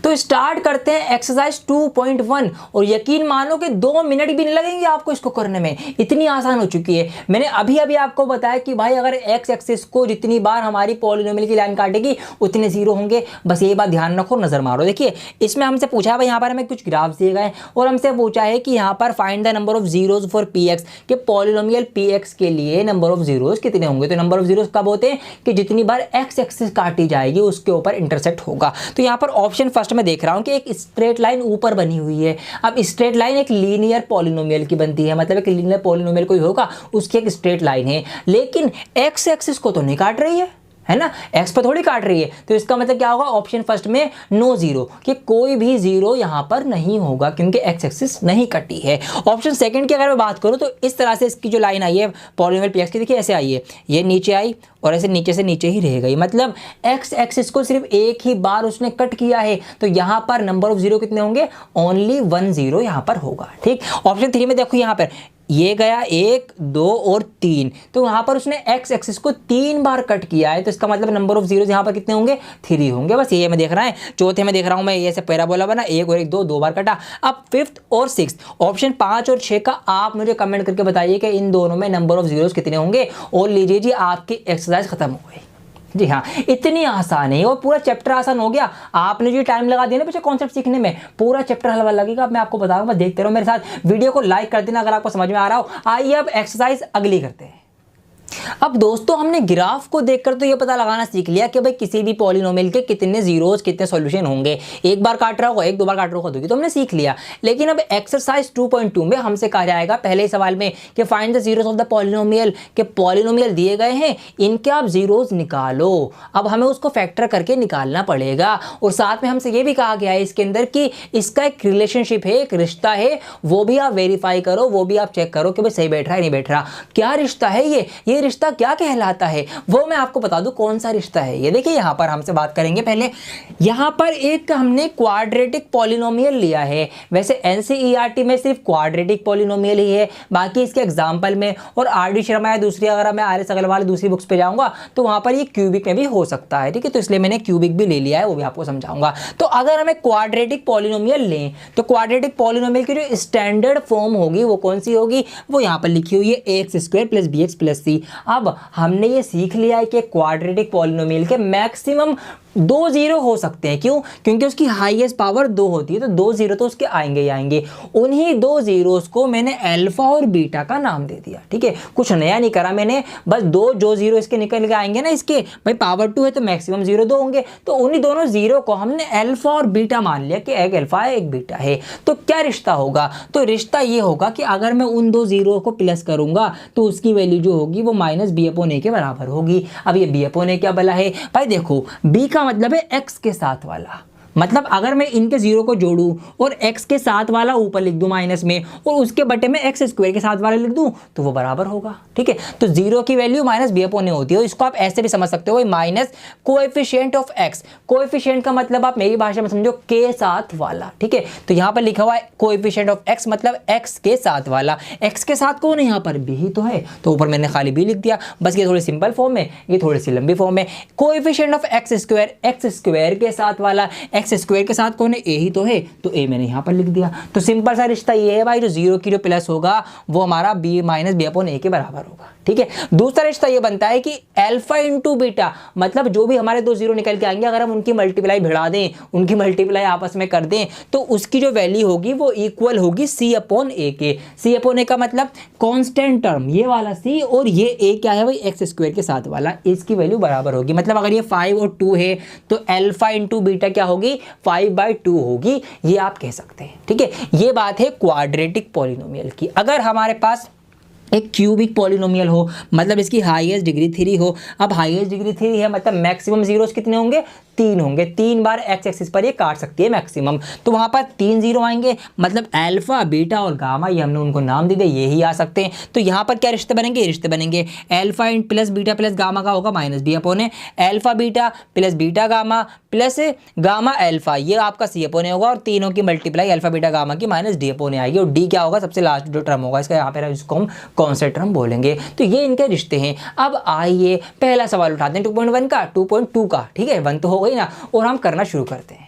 तो स्टार्ट करते हैं एक्सरसाइज 2.1, और यकीन मानो कि 2 मिनट भी नहीं लगेंगे आपको इसको करने में, इतनी आसान हो चुकी है। मैंने अभी अभी आपको बताया कि भाई अगर एक्स एक्सिस को जितनी बार हमारी पॉलिनोमियल की लाइन काटेगी उतने 0 होंगे। बस ये बात ध्यान रखो, नजर मारो। देखिए इसमें हमसे पूछा है भाई, यहाँ पर हमें कुछ ग्राफ्स दिए गए और हमसे पूछा है कि यहाँ पर find the number of zeros for P x, के पॉलिनोमियल पी एक्स के लिए नंबर ऑफ जीरोज कितने होंगे। तो नंबर ऑफ जीरोज कब होते हैं, कि जितनी बार एक्स एक्सिस काटी जाएगी उसके ऊपर इंटरसेक्ट होगा। तो यहाँ पर ऑप्शन फर्स्ट में देख रहा हूं कि एक स्ट्रेट लाइन ऊपर बनी हुई है। अब स्ट्रेट लाइन एक लीनियर पॉलिनोमियल की बनती है, मतलब एक लीनियर पॉलिनोमियल कोई होगा उसकी एक स्ट्रेट लाइन है, लेकिन एक्स एक्सिस को तो नहीं काट रही है ना, एक्स पर थोड़ी काट रही है। तो इसका मतलब क्या होगा, ऑप्शन फर्स्ट में नो जीरो, कि कोई भी 0 यहां पर नहीं होगा क्योंकि एक्स एक्सिस नहीं कटी है। ऑप्शन सेकंड की अगर मैं बात करूं तो इस तरह से इसकी जो लाइन आई है पॉलिनोमियल पी एक्स की, देखिए ऐसे आई है, ये नीचे आई और ऐसे नीचे से नीचे ही रह गई, मतलब एक्स एक्सिस को सिर्फ एक ही बार उसने कट किया है। तो यहां पर नंबर ऑफ 0 कितने होंगे, ओनली 1 0 यहां पर होगा, ठीक। ऑप्शन 3 में देखो, यहां पर ये गया 1 2 और 3, तो वहां पर उसने एक्स एक्सिस को 3 बार कट किया है। तो इसका मतलब नंबर ऑफ जीरोज यहां पर कितने होंगे, 3 होंगे। बस ये मैं देख रहा है। चौथे में देख रहा हूं मैं, ये से पैराबोला बना, 1 और 1 2 बार कटा। अब फिफ्थ और सिक्स्थ, ऑप्शन 5 और 6 का आप मुझे कमेंट करके बताइए कि इन दोनों में नंबर ऑफ जीरोज कितने होंगे, और लीजिए जी आपकी एक्सरसाइज खत्म हो गई। जी हाँ, इतनी आसान है और पूरा चैप्टर आसान हो गया। आपने जो टाइम लगा दिया ना पीछे कॉन्सेप्ट सीखने में, पूरा चैप्टर हलवा लगेगा। मैं आपको बताऊंगा, देखते रहो मेरे साथ। वीडियो को लाइक कर देना अगर आपको समझ में आ रहा हो। आइए अब एक्सरसाइज अगली करते हैं। अब दोस्तों हमने ग्राफ को देखकर तो ये पता लगाना सीख लिया कि भाई किसी भी पॉलिनोमियल के कितने जीरोज, कितने सॉल्यूशन होंगे। एक बार काट रहा होगा, 1 2 बार काट रहा होगा, तो हमने सीख लिया। लेकिन अब एक्सरसाइज 2.2 में हमसे कहा जाएगा पहले ही सवाल में कि find the zeros of the polynomial, के पॉलिनोमियल दिए गए हैं, इनके आप जीरोज निकालो। अब हमें उसको फैक्टर करके निकालना पड़ेगा। और साथ में हमसे ये भी कहा गया है इसके अंदर कि इसका एक रिलेशनशिप है, एक रिश्ता है, वो भी आप वेरीफाई करो, वो भी आप चेक करो कि भाई सही बैठ रहा है नहीं बैठ रहा। क्या रिश्ता है ये रिश्ता क्या कहलाता है वो मैं आपको बता दूं कौन सा रिश्ता है। ये देखिए यहाँ पर हमसे बात करेंगे पहले, यहाँ पर एक हमने क्वाड्रेटिक पॉलिनोमियल लिया है। वैसे एनसीईआरटी में सिर्फ क्वाड्रेटिक पॉलिनोमियल ही है, बाकी इसके एग्जाम्पल में और आर डी शर्मा या दूसरी, अगर मैं आर एस अग्रवाल दूसरी बुक्स पे जाऊंगा तो वहां पर ये क्यूबिक में भी हो सकता है, ठीक है। तो इसलिए मैंने क्यूबिक भी ले लिया है, वो भी आपको समझाऊंगा। तो अगर हमें क्वाड्रेटिक पॉलिनोमियल लें तो क्वाड्रेटिक पॉलिनोमियल की जो स्टैंडर्ड फॉर्म होगी वो कौन सी होगी, वो यहाँ पर लिखी हुई है x square plus b x plus c. अब हमने ये सीख लिया है कि क्वाड्रेटिक पॉलिनोमियल के मैक्सिमम 2 जीरो हो सकते हैं। क्यों? क्योंकि उसकी हाईएस्ट पावर 2 होती है, तो 2 जीरो तो उसके आएंगे ही आएंगे। उन्हीं 2 जीरोस को मैंने अल्फा और बीटा का नाम दे दिया, ठीक है। कुछ नया नहीं करा मैंने, बस जो जीरो इसके निकल के आएंगे ना, इसके भाई पावर 2 है तो मैक्सिमम जीरो 2 होंगे, तो उन्हीं दोनों जीरो को हमने अल्फा और बीटा मान लिया कि एक अल्फा है एक बीटा है। तो क्या रिश्ता होगा? तो रिश्ता ये होगा कि अगर मैं उन 2 जीरो को प्लस करूंगा तो उसकी वैल्यू जो होगी वो माइनस बी अपॉन ए के बराबर होगी। अब ये बी अपॉन ए क्या भला है भाई? देखो बी का मतलब है x के साथ वाला, मतलब अगर मैं इनके जीरो को जोड़ूं और x के साथ वाला ऊपर लिख दूं माइनस में और उसके बटे में x स्क्वायर के साथ वाला लिख दूं तो वो बराबर होगा, ठीक है। तो जीरो की वैल्यू माइनस बी अपॉन ए होती है। इसको आप ऐसे भी समझ सकते हो, minus coefficient of x। Coefficient का मतलब आप मेरी भाषा में समझो के साथ वाला, ठीक है। तो यहाँ पर लिखा हुआ है कोएफिशिएंट ऑफ x मतलब x के साथ वाला। x के साथ कौन है? यहाँ पर b ही तो है, तो ऊपर मैंने खाली b लिख दिया। बस ये थोड़ी सिंपल फॉर्म है, ये थोड़ी सी लंबी फॉर्म है। कोएफिशिएंट ऑफ x स्क्वायर के साथ वाला, एक्स स्क्वायर के साथ कौन है? ए ही तो है, तो ए मैंने यहाँ पर लिख दिया। तो सिंपल सा रिश्ता ये है भाई, जो जीरो की जो प्लस होगा वो हमारा बी माइनस बी अपॉन ए के बराबर होगा, ठीक है। दूसरा रिश्ता ये बनता है कि अल्फा इंटू बीटा, मतलब जो भी हमारे 2 जीरो निकल के आएंगे अगर हम उनकी मल्टीप्लाई भिड़ा दें, उनकी मल्टीप्लाई आपस में कर दें तो उसकी जो वैल्यू होगी वो इक्वल होगी सी अपॉन ए के। सी अपॉन ए का मतलब कांस्टेंट टर्म ये वाला सी, और ये ए क्या है भाई? एक्स स्क्वायर के साथ वाला, इसकी वैल्यू बराबर होगी। मतलब अगर ये 5 और 2 है तो अल्फा इंटू बीटा क्या होगी? 5/2 होगी, ये आप कह सकते हैं, ठीक है। ये बात है क्वाड्रेटिक पॉलिनोमियल की। अगर हमारे पास एक क्यूबिक पॉलिनोमियल हो, मतलब इसकी हाईएस्ट डिग्री 3 हो। अब हाईएस्ट डिग्री 3 है मतलब मैक्सिमम जीरोस कितने होंगे? 3 होंगे। 3 बार एक्स एक्सिस पर ये काट सकती है मैक्सिमम, तो वहां पर 3 जीरो आएंगे, मतलब अल्फा बीटा और गामा, ये हमने उनको नाम दे दिया, ये ही आ सकते हैं। तो यहाँ पर क्या रिश्ते बनेंगे? रिश्ते बनेंगे अल्फा इन प्लस बीटा प्लस गामा का होगा minus b upon a, alpha beta plus beta gamma plus gamma alpha, ये आपका सी अपॉन ए होगा, और तीनों की मल्टीप्लाई अल्फा बीटा गामा की माइनस डी अपॉन ए आएगी। और डी क्या होगा? सबसे लास्ट जो टर्म होगा इसका, यहाँ पर इसको हम कौन-सा टर्म बोलेंगे। तो ये इनके रिश्ते हैं। अब आइए पहला सवाल उठाते हैं 2.1 का, 2.2 का, ठीक है। 1 तो हो गई ना, और हम करना शुरू करते हैं।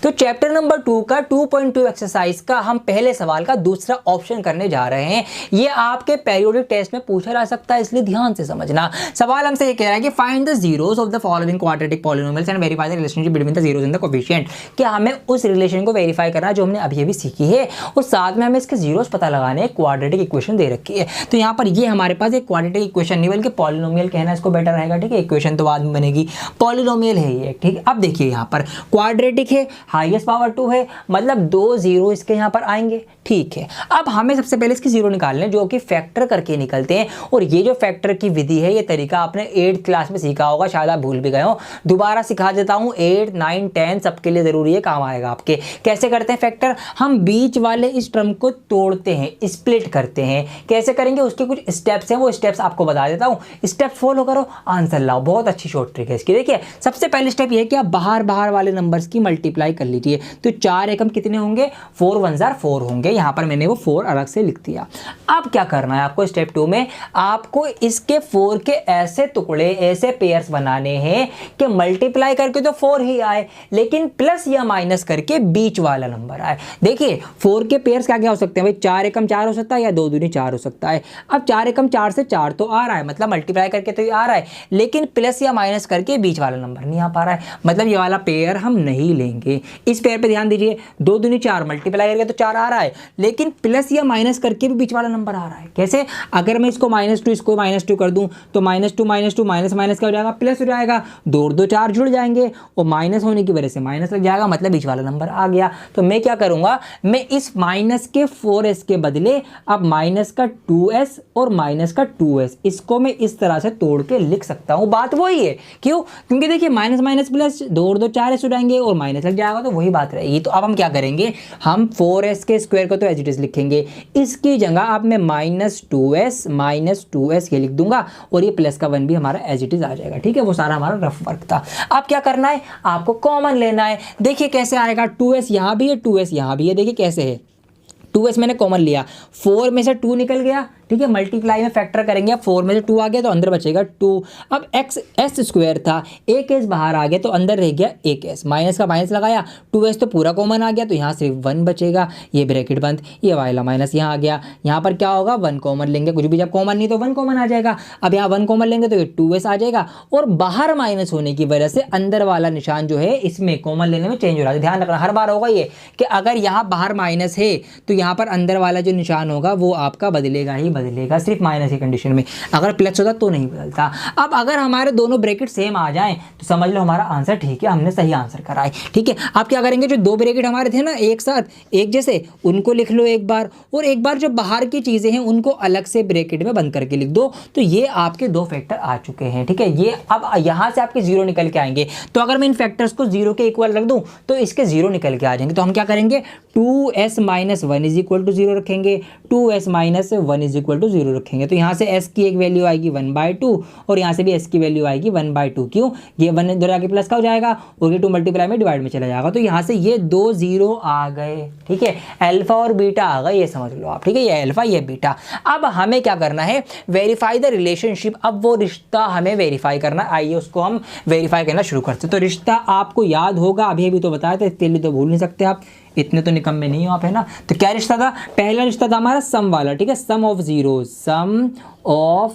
तो चैप्टर नंबर 2 का 2.2 एक्सरसाइज का हम पहले सवाल का दूसरा ऑप्शन करने जा रहे हैं। ये आपके पेरियोडिक टेस्ट में पूछा जा सकता है, इसलिए ध्यान से समझना। सवाल हमसे ये कह रहा है कि find the zeros of the following quadratic polynomials and verify the relationship between the zeros in the coefficient. क्या हमें उस रिलेशन को वेरीफाई करना जो हमने अभी अभी सीखी है, और साथ में हमें इसके जीरोस पता लगाने हैं। क्वाड्रेटिक इक्वेशन दे रखी है, तो यहाँ पर ये हमारे पास एक क्वाड्रेटिक इक्वेशन नहीं बल्कि पॉलिनोमियल कहना इसको बेटर रहेगा, ठीक है। इक्वेशन तो बाद में बनेगी, पॉलिनोमियल है ये, ठीक है। अब देखिए यहाँ पर क्वाड्रेटिक है, हाईएस्ट पावर 2 है, मतलब 2 जीरो इसके यहाँ पर आएंगे, ठीक है। अब हमें सबसे पहले इसकी जीरो निकालने हैं, जो कि फैक्टर करके निकलते हैं। और ये जो फैक्टर की विधि है, ये तरीका आपने 8th क्लास में सीखा होगा, शायद आप भूल भी गए हो। दोबारा सिखा देता हूँ, 8, 9, 10 सबके लिए जरूरी है, काम आएगा आपके। कैसे करते हैं फैक्टर? हम बीच वाले इस टर्म को तोड़ते हैं, स्प्लिट करते हैं। कैसे करेंगे उसके कुछ स्टेप्स हैं, वो स्टेप्स आपको बता देता हूँ। स्टेप फॉलो करो, आंसर लाओ। बहुत अच्छी शॉर्ट ट्रिक है इसकी। देखिए सबसे पहले स्टेप ये है कि आप बाहर वाले नंबर्स की मल्टीप्लाई कर लीजिए। तो 4 एकम कितने होंगे? 4 1 4 होंगे। यहाँ पर मैंने वो 4 अलग से लिख दिया। अब क्या करना है आपको? स्टेप 2 में आपको इसके 4 के ऐसे टुकड़े, ऐसे पेयर्स बनाने हैं कि मल्टीप्लाई करके तो 4 ही आए, लेकिन प्लस या माइनस करके बीच वाला नंबर आए। देखिए 4 के पेयर्स क्या क्या हो सकते हैं भाई? 4 एकम 4 हो सकता है, या 2 दूनी 4 हो सकता है। अब 4 एकम 4 से 4 तो आ रहा है, मतलब मल्टीप्लाई करके तो ये आ रहा है, लेकिन प्लस या माइनस करके बीच वाला नंबर नहीं आ पा रहा है, मतलब ये वाला पेयर हम नहीं लेंगे। इस पेयर पे ध्यान दीजिए, 2 दूनी 4 मल्टीप्लाई करके तो 4 आ रहा है, लेकिन प्लस या माइनस करके भी बीच वाला नंबर आ रहा है। कैसे? अगर मैं इसको -2 इसको -2 कर दूं तो -2 -2 माइनस माइनस क्या हो जाएगा? प्लस हो जाएगा। 2 और 2 4 जुड़ जाएंगे, और माइनस होने की वजह से माइनस लग जाएगा, मतलब बीच वाला नंबर आ गया। तो मैं क्या करूंगा? मैं इस माइनस के 4s के बदले अब माइनस का 2s और माइनस का 2s, इसको मैं इस तरह से तोड़ के लिख सकता हूं। बात वही है, क्यों? क्योंकि देखिए माइनस माइनस प्लस, 2 और 2 4s हो जाएंगे और माइनस लग जाएगा तो वही बात रहेगी। तो अब हम क्या करेंगे, हम 4s के स्क्वायर को तो एज इट इज लिखेंगे, इसकी जगह अब मैं -2s ये लिख दूंगा और ये प्लस का 1 भी हमारा एज इट इज आ जाएगा। ठीक है, वो सारा हमारा रफ वर्क था। अब क्या करना है, आपको कॉमन लेना है। देखिए कैसे आएगा, 2s यहाँ भी है, 2s यहाँ भी है। देखिए कैसे है, 2s मैंने कॉमन लिया, 4 में से 2 निकल गया। ठीक है, मल्टीप्लाई में फैक्टर करेंगे, अब 4 में से 2 आ गया तो अंदर बचेगा 2। अब एक्स एस स्क्वायर था, एक एस बाहर आ गया तो अंदर रह गया एक एस, माइनस का माइनस लगाया, 2s तो पूरा कॉमन आ गया तो यहाँ सिर्फ 1 बचेगा, ये ब्रैकेट बंद, ये वाला माइनस यहाँ आ गया। यहाँ पर क्या होगा, 1 कॉमन लेंगे, कुछ भी जब कॉमन नहीं तो 1 कॉमन आ जाएगा। अब यहाँ 1 कॉमन लेंगे तो ये 2s आ जाएगा और बाहर माइनस होने की वजह से अंदर वाला निशान जो है इसमें कॉमन लेने में चेंज हो रहा है। ध्यान रखना, हर बार होगा ये कि अगर यहाँ बाहर माइनस है तो यहाँ पर अंदर वाला जो निशान होगा वो आपका बदलेगा ही बदलेगा, सिर्फ माइनस की कंडीशन में। अगर प्लस होता तो नहीं बदलता। अब अगर हमारे दोनों ब्रैकेट सेम आ जाएं तो समझ लो हमारा आंसर ठीक है, हमने सही आंसर करा है। ठीक है, आप क्या करेंगे, जो दो ब्रैकेट हमारे थे ना एक साथ एक जैसे, उनको लिख लो एक बार, और एक बार जो बाहर की चीज़ें हैं उनको अलग से ब्रैकेट में बंद करके लिख दो। तो ये आपके दो फैक्टर आ चुके हैं। ठीक है, ये अब यहाँ से आपके जीरो निकल के आएंगे। तो अगर मैं इन फैक्टर्स को जीरो के इक्वल रख दूँ तो इसके जीरो निकल के आ जाएंगे। तो हम क्या करेंगे, 2s - 1 = 0 रखेंगे, 2s - 1 = 0 रखेंगे। तो यहाँ से s की एक वैल्यू आएगी 1/2 और यहाँ से भी s की वैल्यू आएगी 1/2। क्यों, ये 1 इधर आके प्लस का हो जाएगा और ये 2 मल्टीप्लाई में डिवाइड में चला जाएगा। तो यहाँ से ये 2 0 आ गए। ठीक है, अल्फा और बीटा आ गए, ये समझ लो आप। ठीक है, ये अल्फा ये बीटा। अब हमें क्या करना है, वेरीफाई द रिलेशनशिप। अब वो रिश्ता हमें वेरीफाई करना, आइए उसको हम वेरीफाई करना शुरू करते हैं। तो रिश्ता आपको याद होगा, अभी तो बताया था, इसके लिए तो भूल नहीं सकते आप, इतने तो निकम्मे नहीं हो आप, है ना। तो क्या रिश्ता था, पहला रिश्ता था हमारा सम वाला। ठीक है, सम ऑफ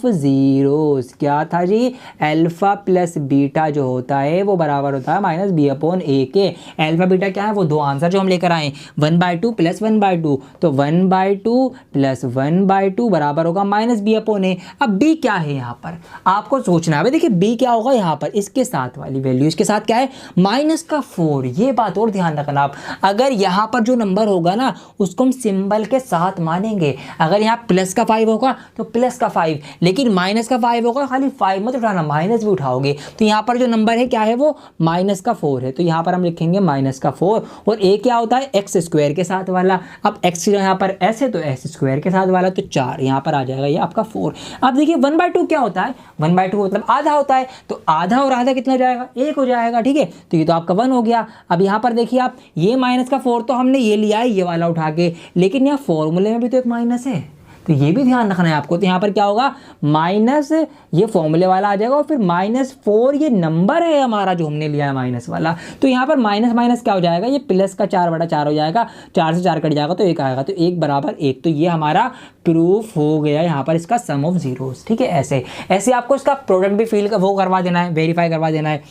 जीरोस क्या था जी, अल्फा प्लस बीटा जो होता है वो बराबर होता है -b/a के। अल्फा बीटा क्या है, वो दो आंसर जो हम लेकर आए, 1/2 + 1/2। तो 1/2 + 1/2 बराबर होगा -b/a। अब b क्या है यहाँ पर आपको सोचना है। देखिए b क्या होगा यहाँ पर, इसके साथ वाली वैल्यू, इसके साथ क्या है -4। ये बात और ध्यान रखना आप, अगर यहाँ पर जो नंबर होगा ना उसको हम सिंबल के साथ मानेंगे। अगर यहाँ प्लस का 5 होगा तो प्लस का 5, लेकिन माइनस का 5 होगा, खाली 5 मत उठाना, माइनस भी उठाओगे। तो यहाँ पर जो नंबर है क्या है, वो -4 है। तो यहाँ पर हम लिखेंगे -4 और a क्या होता है, x² के साथ वाला। अब x यहाँ पर s है तो s² के साथ वाला, तो 4 यहाँ पर आ जाएगा, ये आपका 4। अब देखिए 1/2 क्या होता है, 1/2 मतलब आधा होता है। तो आधा और आधा कितना हो जाएगा, 1 हो जाएगा। ठीक है, तो ये तो आपका 1 हो गया। अब यहाँ पर देखिए आप, ये -4 तो हमने ये लिया है ये वाला उठा के, लेकिन यहाँ फॉर्मूले में भी तो एक माइनस है, तो ये भी ध्यान रखना है आपको। तो यहाँ पर क्या होगा, माइनस ये फॉर्मूले वाला आ जाएगा और फिर -4 ये नंबर है हमारा जो हमने लिया है माइनस वाला। तो यहाँ पर माइनस माइनस क्या हो जाएगा, ये प्लस का 4/4 हो जाएगा, 4 से 4 कट जाएगा तो 1 आएगा, तो 1 = 1। तो ये हमारा प्रूफ हो गया यहाँ पर इसका सम ऑफ जीरोस। ठीक है, ऐसे ऐसे आपको इसका प्रोडक्ट भी फील वो करवा देना है, वेरीफाई करवा देना है।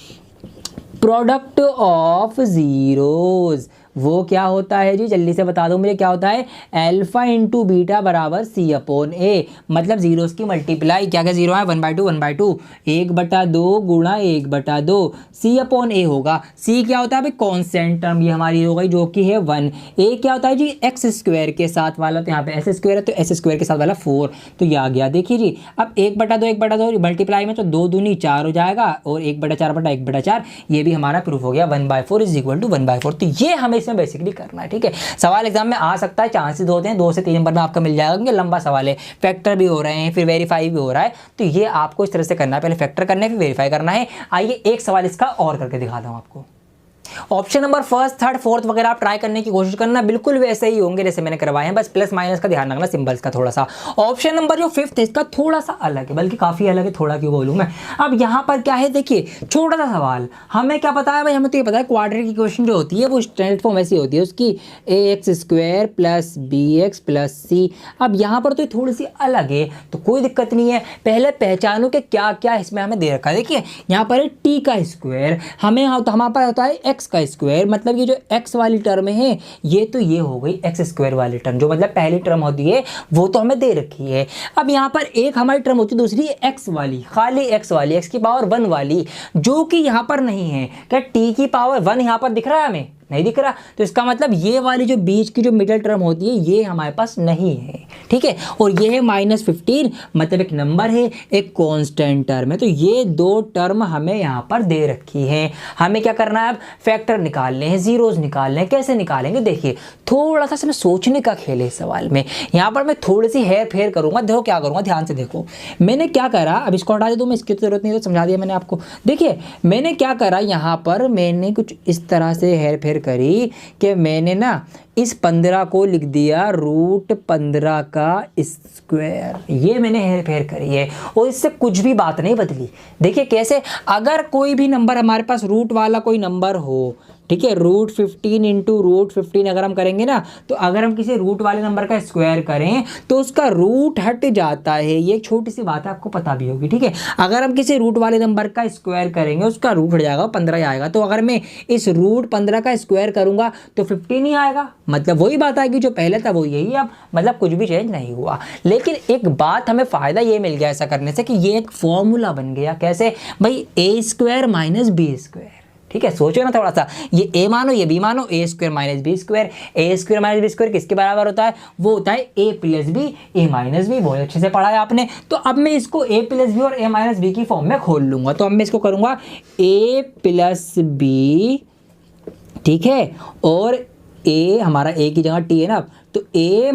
प्रोडक्ट ऑफ जीरोस वो क्या होता है जी, जल्दी से बता दो मुझे, क्या होता है, अल्फा × बीटा = c/a। मतलब जीरोस की मल्टीप्लाई, क्या क्या जीरो है, 1/2 1/2, 1/2 गुणा 1/2 c/a होगा। c क्या होता है, भाई कांस्टेंट टर्म, ये हमारी हो गई जो कि है 1। a क्या होता है जी, x² के साथ वाला, तो यहाँ पे s² है तो s² के साथ वाला 4, तो ये आ गया। देखिए जी, अब 1/2 मल्टीप्लाई में तो 2 दूनी 4 हो जाएगा और 1/4 ये भी हमारा प्रूफ हो गया, 1/4 = 1/4। तो ये हमें इसमें बेसिकली करना है। ठीक है, सवाल एग्जाम में आ सकता है, चांसेस होते हैं 2 से 3 नंबर में आपका मिल जाएगा, क्योंकि लंबा सवाल है, फैक्टर भी हो रहे हैं फिर वेरीफाई भी हो रहा है। तो ये आपको इस तरह से करना है, पहले फैक्टर करना है फिर वेरीफाई करना है। आइए एक सवाल इसका और करके दिखाता हूं आपको। ऑप्शन नंबर 1, 3, 4 वगैरह आप ट्राई करने की कोशिश करना, बिल्कुल वैसे ही होंगे जैसे मैंने करवाए हैं, बस प्लस माइनस का ध्यान रखना, सिंबल्स का थोड़ा सा। ऑप्शन नंबर जो 5th है इसका थोड़ा सा अलग है, बल्कि काफ़ी अलग है, थोड़ा क्यों बोलूँ मैं। अब यहाँ पर क्या है, देखिए छोटा सा सवाल, हमें क्या पता है भाई, हमें तो ये पता है क्वाड्रेटिक इक्वेशन जो होती है वो स्टैंडर्ड फॉर्म ऐसी होती है उसकी, ax² + bx + c। अब यहाँ पर तो थोड़ी सी अलग है, तो कोई दिक्कत नहीं है, पहले पहचानो कि क्या क्या इसमें हमें दे रखा है। देखिए यहाँ पर है t², हमें हमारे पास होता है x², मतलब ये जो x वाली टर्म है ये तो ये हो गई x² वाली टर्म, जो मतलब पहली टर्म होती है वो तो हमें दे रखी है। अब यहाँ पर एक हमारी टर्म होती है, दूसरी x वाली, खाली x वाली, x की पावर 1 वाली, जो कि यहाँ पर नहीं है। क्या t की पावर 1 यहाँ पर दिख रहा है हमें, नहीं दिख रहा, तो इसका मतलब ये वाली जो बीच की जो मिडिल टर्म होती है ये हमारे पास नहीं है, ठीक है। और ये है -15, मतलब एक नंबर है, एक कांस्टेंट टर्म है। तो ये दो टर्म हमें यहाँ पर दे रखी है। हमें क्या करना है, अब फैक्टर निकालने हैं, जीरोस निकालने हैं। कैसे निकालेंगे, देखिए थोड़ा सा इसमें सोचने का खेल है इस सवाल में। यहाँ पर मैं थोड़ी सी हेर फेर करूंगा। देखो क्या करूंगा, ध्यान से देखो। मैंने क्या करा, अब इसको हटा दूँ मैं, इसकी तो जरूरत नहीं, तो समझा दिया मैंने आपको। देखिए मैंने क्या करा, यहाँ पर मैंने कुछ इस तरह से हेर फेर करी कि मैंने ना इस 15 को लिख दिया √15 का स्क्वायर। ये मैंने हेर फेर करी है और इससे कुछ भी बात नहीं बदली। देखिए कैसे, अगर कोई भी नंबर हमारे पास रूट वाला कोई नंबर हो, ठीक है, √15 इंटू √15 अगर हम करेंगे ना, तो अगर हम किसी रूट वाले नंबर का स्क्वायर करें तो उसका रूट हट जाता है। ये एक छोटी सी बात है, आपको पता भी होगी, ठीक है। अगर हम किसी रूट वाले नंबर का स्क्वायर करेंगे उसका रूट हट जाएगा, 15 ही आएगा। तो अगर मैं इस √15 का स्क्वायर करूंगा तो 15 ही आएगा, मतलब वही बात आएगी जो पहले था वो यही। अब मतलब कुछ भी चेंज नहीं हुआ। लेकिन एक बात हमें फ़ायदा ये मिल गया ऐसा करने से कि ये एक फॉर्मूला बन गया। कैसे भाई, a² - b², ठीक है। सोचो ना थोड़ा सा, ये a मानो ये b मानो, a² - b², a² - b² किसके बराबर होता है, वो होता है a + b, a - b। बहुत अच्छे से पढ़ा है आपने। तो अब मैं इसको a + b और a - b की फॉर्म में खोल लूंगा। तो अब मैं इसको करूंगा a + b, ठीक है, और a हमारा a की जगह t है ना, तो a -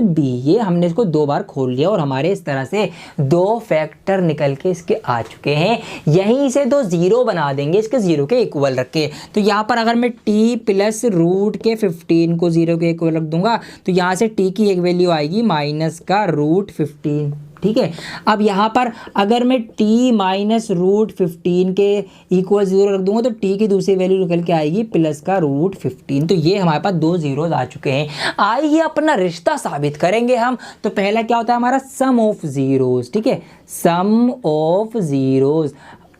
b, ये हमने इसको 2 बार खोल लिया और हमारे इस तरह से 2 फैक्टर निकल के इसके आ चुके हैं। यहीं से 2 0 बना देंगे इसके 0 के इक्वल रख के। तो यहाँ पर अगर मैं t + √15 को 0 के इक्वल रख दूंगा तो यहाँ से t की एक वैल्यू आएगी -√15, ठीक है। अब यहाँ पर अगर मैं t - √15 के इक्वल 0 रख दूंगा तो t की दूसरी वैल्यू निकल के आएगी +√15। तो ये हमारे पास 2 zeros आ चुके हैं। आइए अपना रिश्ता साबित करेंगे हम। तो पहला क्या होता है हमारा, सम ऑफ जीरोस, ठीक है, सम ऑफ जीरोस।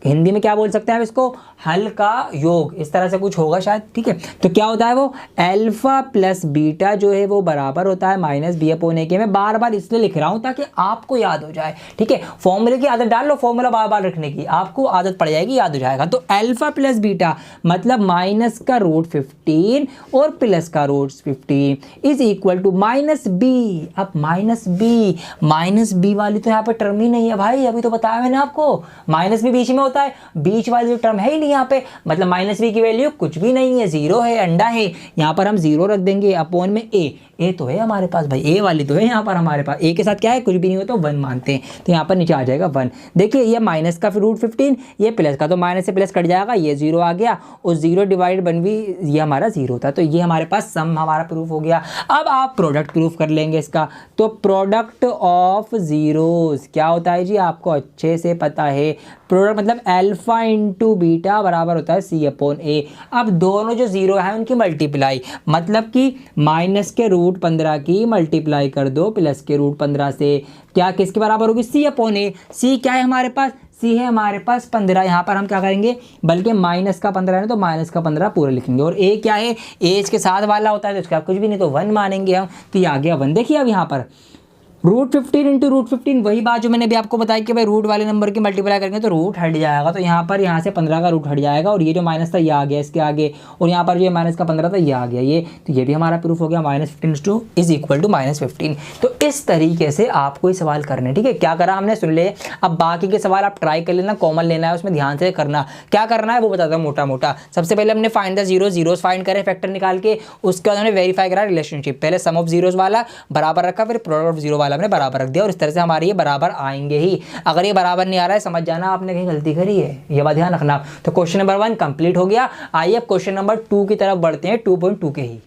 हिंदी में क्या बोल सकते हैं हम इसको, हल का योग, इस तरह से कुछ होगा शायद, ठीक है। तो क्या होता है वो, अल्फा + बीटा जो है वो बराबर होता है -b/a। मैं बार बार इसलिए लिख रहा हूँ ताकि आपको याद हो जाए, ठीक है। फॉर्मूले की आदत डाल लो, फॉर्मूला बार बार रखने की, आपको आदत पड़ जाएगी, याद हो जाएगा। तो अल्फा + बीटा मतलब -√15 और +√15 इज इक्वल टू -b। अब -b वाली तो यहाँ पर टर्म ही नहीं है भाई, अभी तो बताया मैंने आपको, -b बीच में होता है, बीच वाली जो टर्म है ही नहीं यहाँ पे, मतलब -b की वैल्यू कुछ भी नहीं है, 0 है, अंडा है। यहाँ पर हम 0 रख देंगे, अपॉन में a तो है हमारे पास भाई, a वाली तो है यहाँ पर हमारे पास। a के साथ क्या है, कुछ भी नहीं हो तो 1 मानते हैं, तो यहाँ पर नीचे आ जाएगा 1। देखिए ये माइनस का फिर √15, ये प्लस का, तो माइनस से प्लस कट जाएगा, ये 0 आ गया, और 0 डिवाइड 1 भी ये हमारा 0 था। तो ये हमारे पास सम हमारा प्रूफ हो गया। अब आप प्रोडक्ट प्रूफ कर लेंगे इसका। तो प्रोडक्ट ऑफ जीरोस क्या होता है जी, आपको अच्छे से पता है। प्रोडक्ट मतलब अल्फा इंटू बीटा बराबर होता है c/a। अब दोनों जो 0 है उनकी मल्टीप्लाई, मतलब कि माइनस के √15 की मल्टीप्लाई कर दो प्लस के √15 से, क्या किसके बराबर होगी, c/a। c क्या है हमारे पास, c है हमारे पास 15। यहाँ पर हम क्या करेंगे, बल्कि माइनस का 15 है तो माइनस का 15 पूरा लिखेंगे। और a क्या है, a इसके साथ वाला होता है तो इसका कुछ भी नहीं, तो 1 मानेंगे हम। तो ये आ गया 1। देखिए अब यहाँ पर √15 इंटू √15, वही बात जो मैंने भी आपको बताई कि भाई रूट वाले नंबर की मल्टीप्लाई करेंगे तो रूट हट जाएगा। तो यहाँ पर यहाँ से 15 का रूट हट जाएगा, और ये जो माइनस था ये आ गया इसके आगे, और यहाँ पर जो माइनस का 15 था ये आ गया ये। तो ये भी हमारा प्रूफ हो गया, -15 इज इक्वल टू -15। तो इस तरीके से आपको ये सवाल करने, ठीक है। क्या करा हमने, सुन ले। अब बाकी के सवाल आप ट्राई कर लेना, कॉमन लेना है उसमें, ध्यान से करना। क्या करना है वो बताता हूँ मोटा मोटा। सबसे पहले हमने फाइंड द जीरोस फाइंड करे फैक्टर निकाल के, उसके बाद हमने वेरीफाई करा रिलेशनशिप। पहले सम ऑफ जीरोस वाला बराबर रखा, फिर प्रोडक्ट ऑफ जीरो वाला हमने बराबर रख दिया, और इस तरह से हमारे ये बराबर आएंगे ही। अगर ये बराबर नहीं आ रहा है समझ जाना आपने कहीं गलती करी है, ये बात ध्यान रखना। तो क्वेश्चन नंबर 1 कंप्लीट हो गया। आइए अब क्वेश्चन नंबर 2 की तरफ बढ़ते हैं, 2.2 के ही।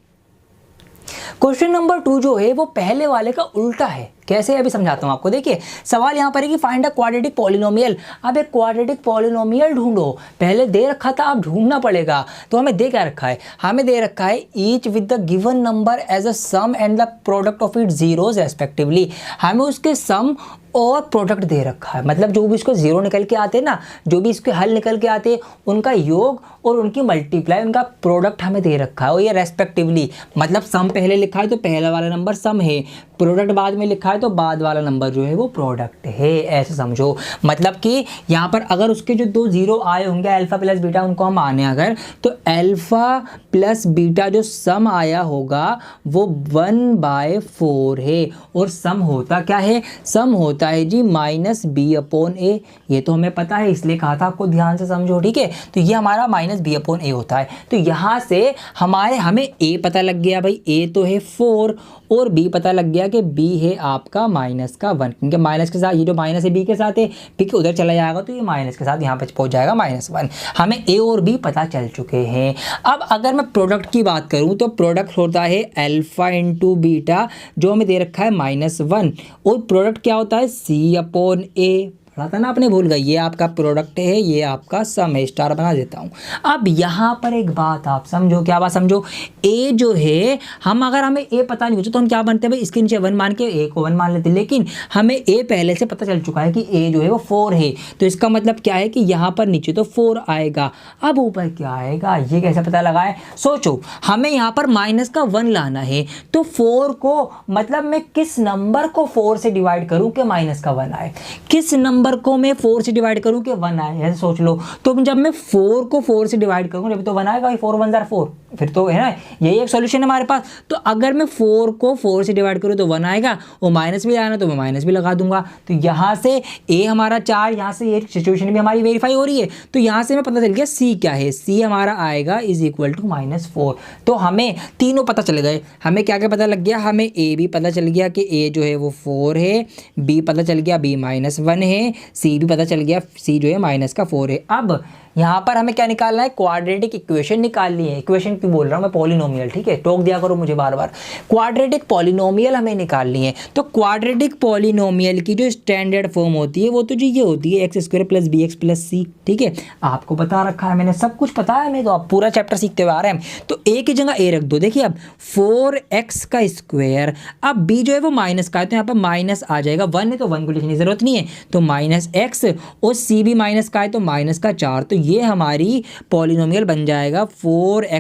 क्वेश्चन नंबर 2 जो है वो पहले वाले का उल्टा है। कैसे, अभी समझाता हूं आपको। देखिए सवाल यहां पर है कि फाइंड अ क्वाड्रेटिक पॉलिनोमियल। अब एक क्वाड्रेटिक पॉलिनोमियल ढूंढो। पहले दे रखा था, अब ढूंढना पड़ेगा। तो हमें दे क्या रखा है, हमें दे रखा है each with the given number as a sum and the product of it zeros respectively. हमें उसके सम और प्रोडक्ट दे रखा है, मतलब जो भी इसको 0 निकल के आते हैं ना, जो भी इसके हल निकल के आते हैं उनका योग और उनकी मल्टीप्लाई, उनका प्रोडक्ट हमें दे रखा है, और ये रेस्पेक्टिवली, मतलब सम पहले लिखा है तो पहला वाला नंबर सम है, प्रोडक्ट बाद में लिखा है तो बाद वाला नंबर जो है वो प्रोडक्ट है, ऐसे समझो। मतलब कि यहाँ पर अगर उसके जो 2 जीरो आए होंगे अल्फा प्लस बीटा, उनको हम माने अगर, तो अल्फा प्लस बीटा जो सम आया होगा वो 1/4 है। और सम होता क्या है? सम होता है जी -b/a। ये तो हमें पता है, इसलिए कहा था आपको ध्यान से समझो, ठीक है। तो ये हमारा -b/a होता है। तो यहाँ से हमें a पता लग गया भाई, a तो है 4 और b पता लग गया कि b है आपका -1, क्योंकि माइनस के साथ ये जो माइनस है b के साथ है, ठीक है, उधर चला जाएगा तो ये माइनस के साथ यहाँ पे पहुंच जाएगा -1। हमें a और b पता चल चुके हैं। अब अगर मैं प्रोडक्ट की बात करूं तो प्रोडक्ट होता है अल्फा इंटू बीटा, जो हमें दे रखा है -1, और प्रोडक्ट क्या होता है c/a। पढ़ा था ना आपने, भूल गए, ये आपका प्रोडक्ट है, ये आपका सम है, स्टार बना देता हूँ। अब यहाँ पर एक बात आप समझो, क्या बात समझो, a जो है, अगर हमें a पता नहीं हो तो हम क्या बनते हैं भाई, इसके नीचे 1 मान के a को 1 मान लेते हैं, लेकिन हमें a पहले से पता चल चुका है कि a जो है वो 4 है। तो इसका मतलब क्या है कि यहाँ पर नीचे तो 4 आएगा, अब ऊपर क्या आएगा ये कैसे पता लगाए? सोचो, हमें यहाँ पर -1 लाना है, तो 4 को मतलब मैं किस नंबर को 4 से डिवाइड करूँ कि -1 आए, किस नंबर को मैं 4 से डिवाइड करूं कि 1 आए, ऐसे सोच लो। तो जब मैं 4 को 4 से डिवाइड करूंगा जब तो 1 आएगा, 4 1 जार 4, फिर तो है ना, यही एक सॉल्यूशन है हमारे पास। तो अगर मैं 4 को 4 से डिवाइड करूं तो 1 आएगा, और माइनस भी आना तो मैं माइनस भी लगा दूंगा। तो यहाँ से a हमारा 4, यहाँ से ये सिचुएशन भी हमारी वेरीफाई हो रही है। तो यहाँ से मैं पता चल गया c क्या है, c हमारा आएगा = -4। तो हमें तीनों पता चल गए। हमें क्या क्या पता लग गया? हमें a भी पता चल गया कि a जो है वो 4 है, b पता चल गया b -1 है, c भी पता चल गया c जो है -4 है। अब यहाँ पर हमें क्या निकालना है? क्वाड्रेटिक इक्वेशन निकालनी है। इक्वेशन क्यों बोल रहा हूँ मैं, पॉलिनोमियल, ठीक है, टोक दिया करो मुझे बार बार। क्वाड्रेटिक पॉलिनोमियल हमें निकालनी है। तो क्वाड्रेटिक पॉलिनोमियल की जो स्टैंडर्ड फॉर्म होती है वो तो जी ये होती है x² + bx + c, ठीक है, आपको बता रखा है मैंने, सब कुछ पता है हमें, तो आप पूरा चैप्टर सीखते हुए आ रहे हैं। तो a की जगह a रख दो। देखिए अब 4x², अब b जो है वो माइनस का है, तो यहाँ पर माइनस आ जाएगा, 1 है तो 1 को लिखने की जरूरत नहीं है, तो -x, और c भी माइनस का है तो -4। तो ये हमारी पॉलिनोमियल बन जाएगा 4x²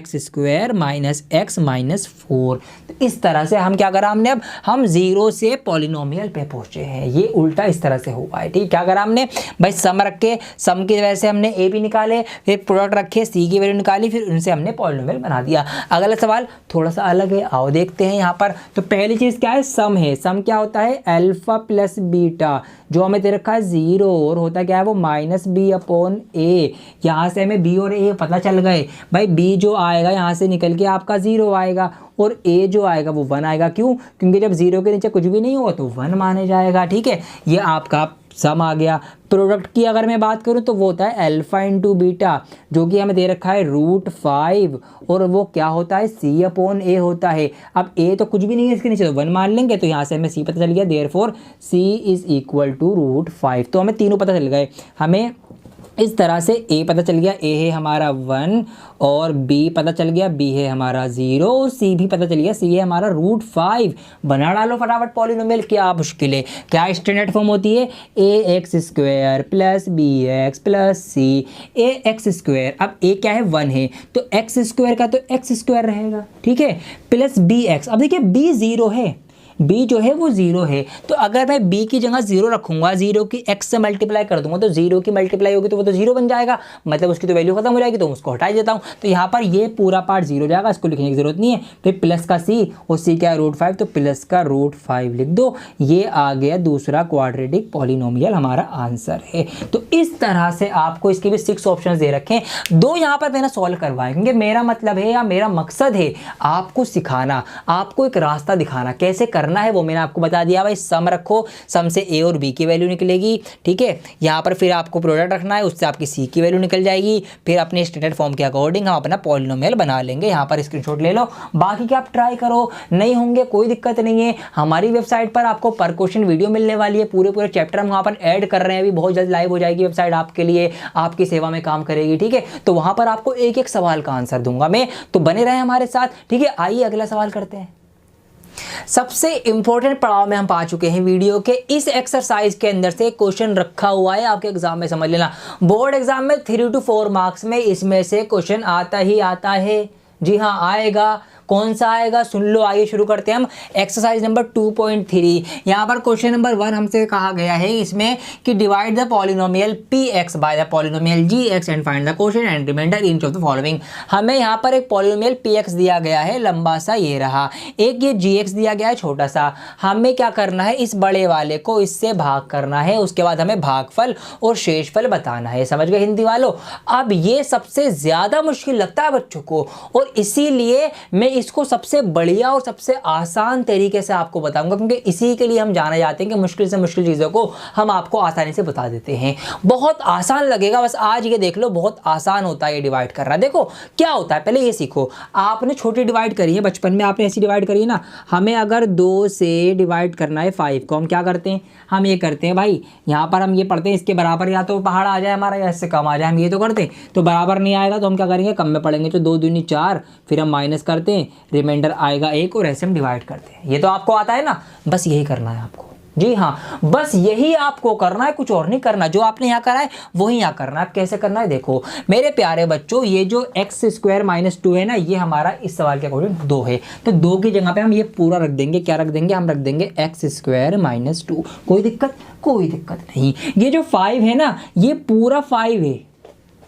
- x - 4। तो इस तरह से हम क्या करा हमने, अब हम 0 से पॉलिनोमियल पे पहुंचे हैं। ये उल्टा इस तरह से हुआ है, ठीक। क्या करा हमने भाई, सम रखे, सम की वजह से हमने a भी निकाले, फिर प्रोडक्ट रखे, c की वैल्यू निकाली, फिर उनसे हमने पॉलिनोमियल बना दिया। अगला सवाल थोड़ा सा अलग है, आओ देखते हैं यहाँ पर। तो पहली चीज़ क्या है? सम है। सम क्या होता है? अल्फा प्लस बीटा, जो हमें दे रखा है 0, और होता क्या है वो -b/a। यहाँ से हमें b और a पता चल गए भाई। b जो आएगा यहाँ से निकल के आपका 0 आएगा, और a जो आएगा वो 1 आएगा। क्यों? क्योंकि जब 0 के नीचे कुछ भी नहीं होगा तो 1 माने जाएगा, ठीक है। ये आपका सम आ गया। प्रोडक्ट की अगर मैं बात करूं तो वो होता है अल्फा इंटू बीटा, जो कि हमें दे रखा है √5, और वो क्या होता है? c/a होता है। अब a तो कुछ भी नहीं है इसके नीचे, तो 1 मान लेंगे, तो यहाँ से हमें c पता चल गया, देयरफॉर c = √5। तो हमें तीनों पता चल गए। हमें इस तरह से a पता चल गया, a है हमारा 1, और b पता चल गया, b है हमारा 0, और c भी पता चल गया, c है हमारा √5। बना डालो फटाफट पॉलिनोमियल, क्या मुश्किल है। क्या स्टैंडर्ड फॉर्म होती है? ax² + bx + c, ax²। अब a क्या है? 1 है, तो x² का तो x² रहेगा, ठीक है, प्लस bx। अब देखिए b 0 है, b जो है वो 0 है, तो अगर मैं b की जगह 0 रखूंगा, 0 की x से मल्टीप्लाई कर दूंगा, तो 0 की मल्टीप्लाई होगी तो वो तो 0 बन जाएगा, मतलब उसकी तो वैल्यू खत्म हो जाएगी, तो उसको हटा देता हूं। तो यहाँ पर ये पूरा पार्ट 0 जाएगा, इसको लिखने की जरूरत नहीं है। फिर प्लस का c, और c क्या है? √5, तो प्लस का √5 लिख दो। ये आ गया दूसरा क्वाड्रेटिक पॉलिनोमियल, हमारा आंसर है। तो इस तरह से आपको इसके भी 6 ऑप्शन दे रखे हैं, 2 यहाँ पर मैंने सॉल्व करवाए, क्योंकि मेरा मतलब है या मेरा मकसद है आपको सिखाना, आपको एक रास्ता दिखाना कैसे करना है, वो मैंने आपको बता दिया। भाई सम रखो, सम से a और b की वैल्यू निकलेगी, ठीक है। यहाँ पर फिर आपको प्रोडक्ट रखना है, उससे आपकी c की वैल्यू निकल जाएगी। फिर अपने स्टैंडर्ड फॉर्म के अकॉर्डिंग हम अपना पॉलिनोमियल बना लेंगे। यहाँ पर स्क्रीनशॉट ले लो, बाकी क्या आप ट्राई करो, नहीं होंगे कोई दिक्कत नहीं है। हमारी वेबसाइट पर आपको पर क्वेश्चन वीडियो मिलने वाली है, पूरे चैप्टर हम वहाँ पर ऐड कर रहे हैं, अभी बहुत जल्द लाइव हो जाएगी वेबसाइट, आपके लिए, आपकी सेवा में काम करेगी, ठीक है। तो वहाँ पर आपको एक एक सवाल का आंसर दूंगा मैं, तो बने रहे हमारे साथ, ठीक है। आइए अगला सवाल करते हैं। सबसे इंपॉर्टेंट पड़ाव में हम पा चुके हैं वीडियो के। इस एक्सरसाइज के अंदर से क्वेश्चन रखा हुआ है आपके एग्जाम में, समझ लेना। बोर्ड एग्जाम में 3 to 4 मार्क्स में इसमें से क्वेश्चन आता ही आता है, जी हाँ आएगा। कौन सा आएगा सुन लो। आइए शुरू करते हैं हम एक्सरसाइज नंबर 2.3। यहाँ पर क्वेश्चन नंबर 1 हमसे कहा गया है इसमें कि divide the polynomial px by the polynomial gx and find the quotient and remainder in of the following. हमें यहाँ पर एक पॉलिनोमियल px दिया गया है, लंबा सा ये रहा, एक ये gx दिया गया है छोटा सा। हमें क्या करना है, इस बड़े वाले को इससे भाग करना है, उसके बाद हमें भागफल और शेषफल बताना है। समझ गए हिंदी वालों। अब ये सबसे ज्यादा मुश्किल लगता है बच्चों को, और इसीलिए मैं इसको सबसे बढ़िया और सबसे आसान तरीके से आपको बताऊंगा, क्योंकि इसी के लिए हम जाने जाते हैं कि मुश्किल से मुश्किल चीज़ों को हम आपको आसानी से बता देते हैं। बहुत आसान लगेगा, बस आज ये देख लो, बहुत आसान होता है ये डिवाइड करना। देखो क्या होता है, पहले ये सीखो। आपने छोटी डिवाइड करी है, बचपन में आपने ऐसी डिवाइड करी है ना। हमें अगर 2 से डिवाइड करना है 5 को, हम क्या करते हैं, हम ये करते हैं भाई, यहाँ पर हम ये पढ़ते हैं इसके बराबर या तो पहाड़ आ जाए हमारा या इससे कम आ जाए, हम ये तो करते हैं। तो बराबर नहीं आएगा तो हम क्या करेंगे, कम में पढ़ेंगे, तो 2 दूनी 4, फिर हम माइनस करते हैं, रिमाइंडर आएगा 1 और ऐसे हम डिवाइड करते हैं। ये तो आपको आता है ना, बस यही करना है आपको। जी हाँ, बस यही आपको करना है, कुछ और नहीं करना। जो आपने यहाँ करा है वही यहाँ करना है। अब कैसे करना है देखो मेरे प्यारे बच्चों, ये जो x² - 2 है ना, ये हमारा इस सवाल के अकॉर्डिंग 2 है, तो 2 की जगह पे हम ये पूरा रख देंगे। क्या रख देंगे, हम रख देंगे x² - 2। कोई दिक्कत, कोई दिक्कत नहीं। ये जो 5 है ना, ये पूरा 5 है,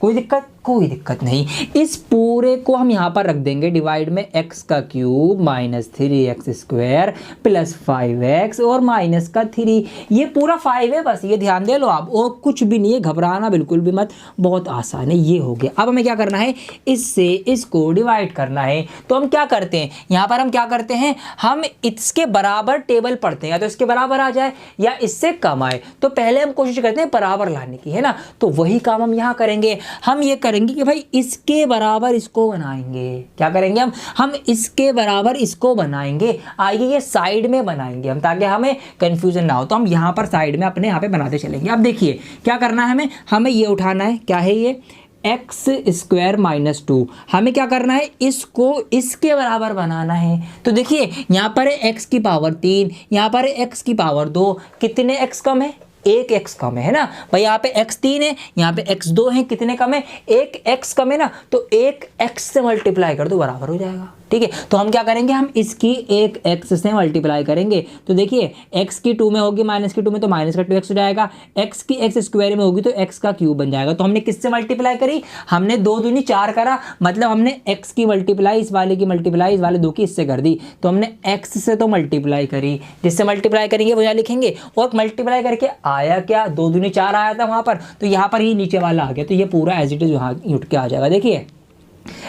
कोई दिक्कत, कोई दिक्कत नहीं। इस पूरे को हम यहाँ पर रख देंगे डिवाइड में x³ - 3x² + 5x और -3। ये पूरा 5 है, बस ये ध्यान दे लो आप, और कुछ भी नहीं है, घबराना बिल्कुल भी मत, बहुत आसान है। ये हो गया। अब हमें क्या करना है, इससे इसको डिवाइड करना है। तो हम क्या करते हैं, यहाँ पर हम क्या करते हैं, हम इसके बराबर टेबल पढ़ते हैं, या तो इसके बराबर आ जाए या इससे कम आए। तो पहले हम कोशिश करते हैं बराबर लाने की, है ना। तो वही काम हम यहाँ करेंगे। हम ये करेंगे कि भाई इसके बराबर इसको बनाएंगे। क्या करेंगे हम इसके बराबर इसको बनाएंगे। आइए ये साइड में बनाएंगे हम, ताकि हमें कंफ्यूजन ना हो। तो हम यहाँ पर साइड में अपने यहाँ पे बनाते चलेंगे। अब देखिए क्या करना है, हमें ये उठाना है, क्या है ये, x² - 2। हमें क्या करना है, इसको इसके बराबर बनाना है। तो देखिए यहाँ पर है x की पावर 3, यहाँ पर है x की पावर 2। कितने x कम है, 1 x कम है ना भाई। यहाँ पे x3 है, यहाँ पे x2 है, कितने कम है, 1 x कम है ना। तो 1 x से मल्टीप्लाई कर दो, बराबर हो जाएगा। ठीक है, तो हम क्या करेंगे, हम इसकी 1 x से मल्टीप्लाई करेंगे। तो देखिए x की 2 में होगी, -2 में, तो -2x हो जाएगा। x की x² में होगी तो x का क्यूब बन जाएगा। तो हमने किससे मल्टीप्लाई करी, हमने 2 दूनी 4 करा, मतलब हमने x की मल्टीप्लाई इस वाले की मल्टीप्लाई इस वाले 2 की इससे कर दी। तो हमने x से तो मल्टीप्लाई करी, जिससे मल्टीप्लाई करेंगे वो यहाँ लिखेंगे। और मल्टीप्लाई करके आया क्या, 2 दूनी 4 आया था वहाँ पर, तो यहाँ पर ही नीचे वाला आ गया। तो ये पूरा एज इट इज यहाँ उठ के आ जाएगा। देखिए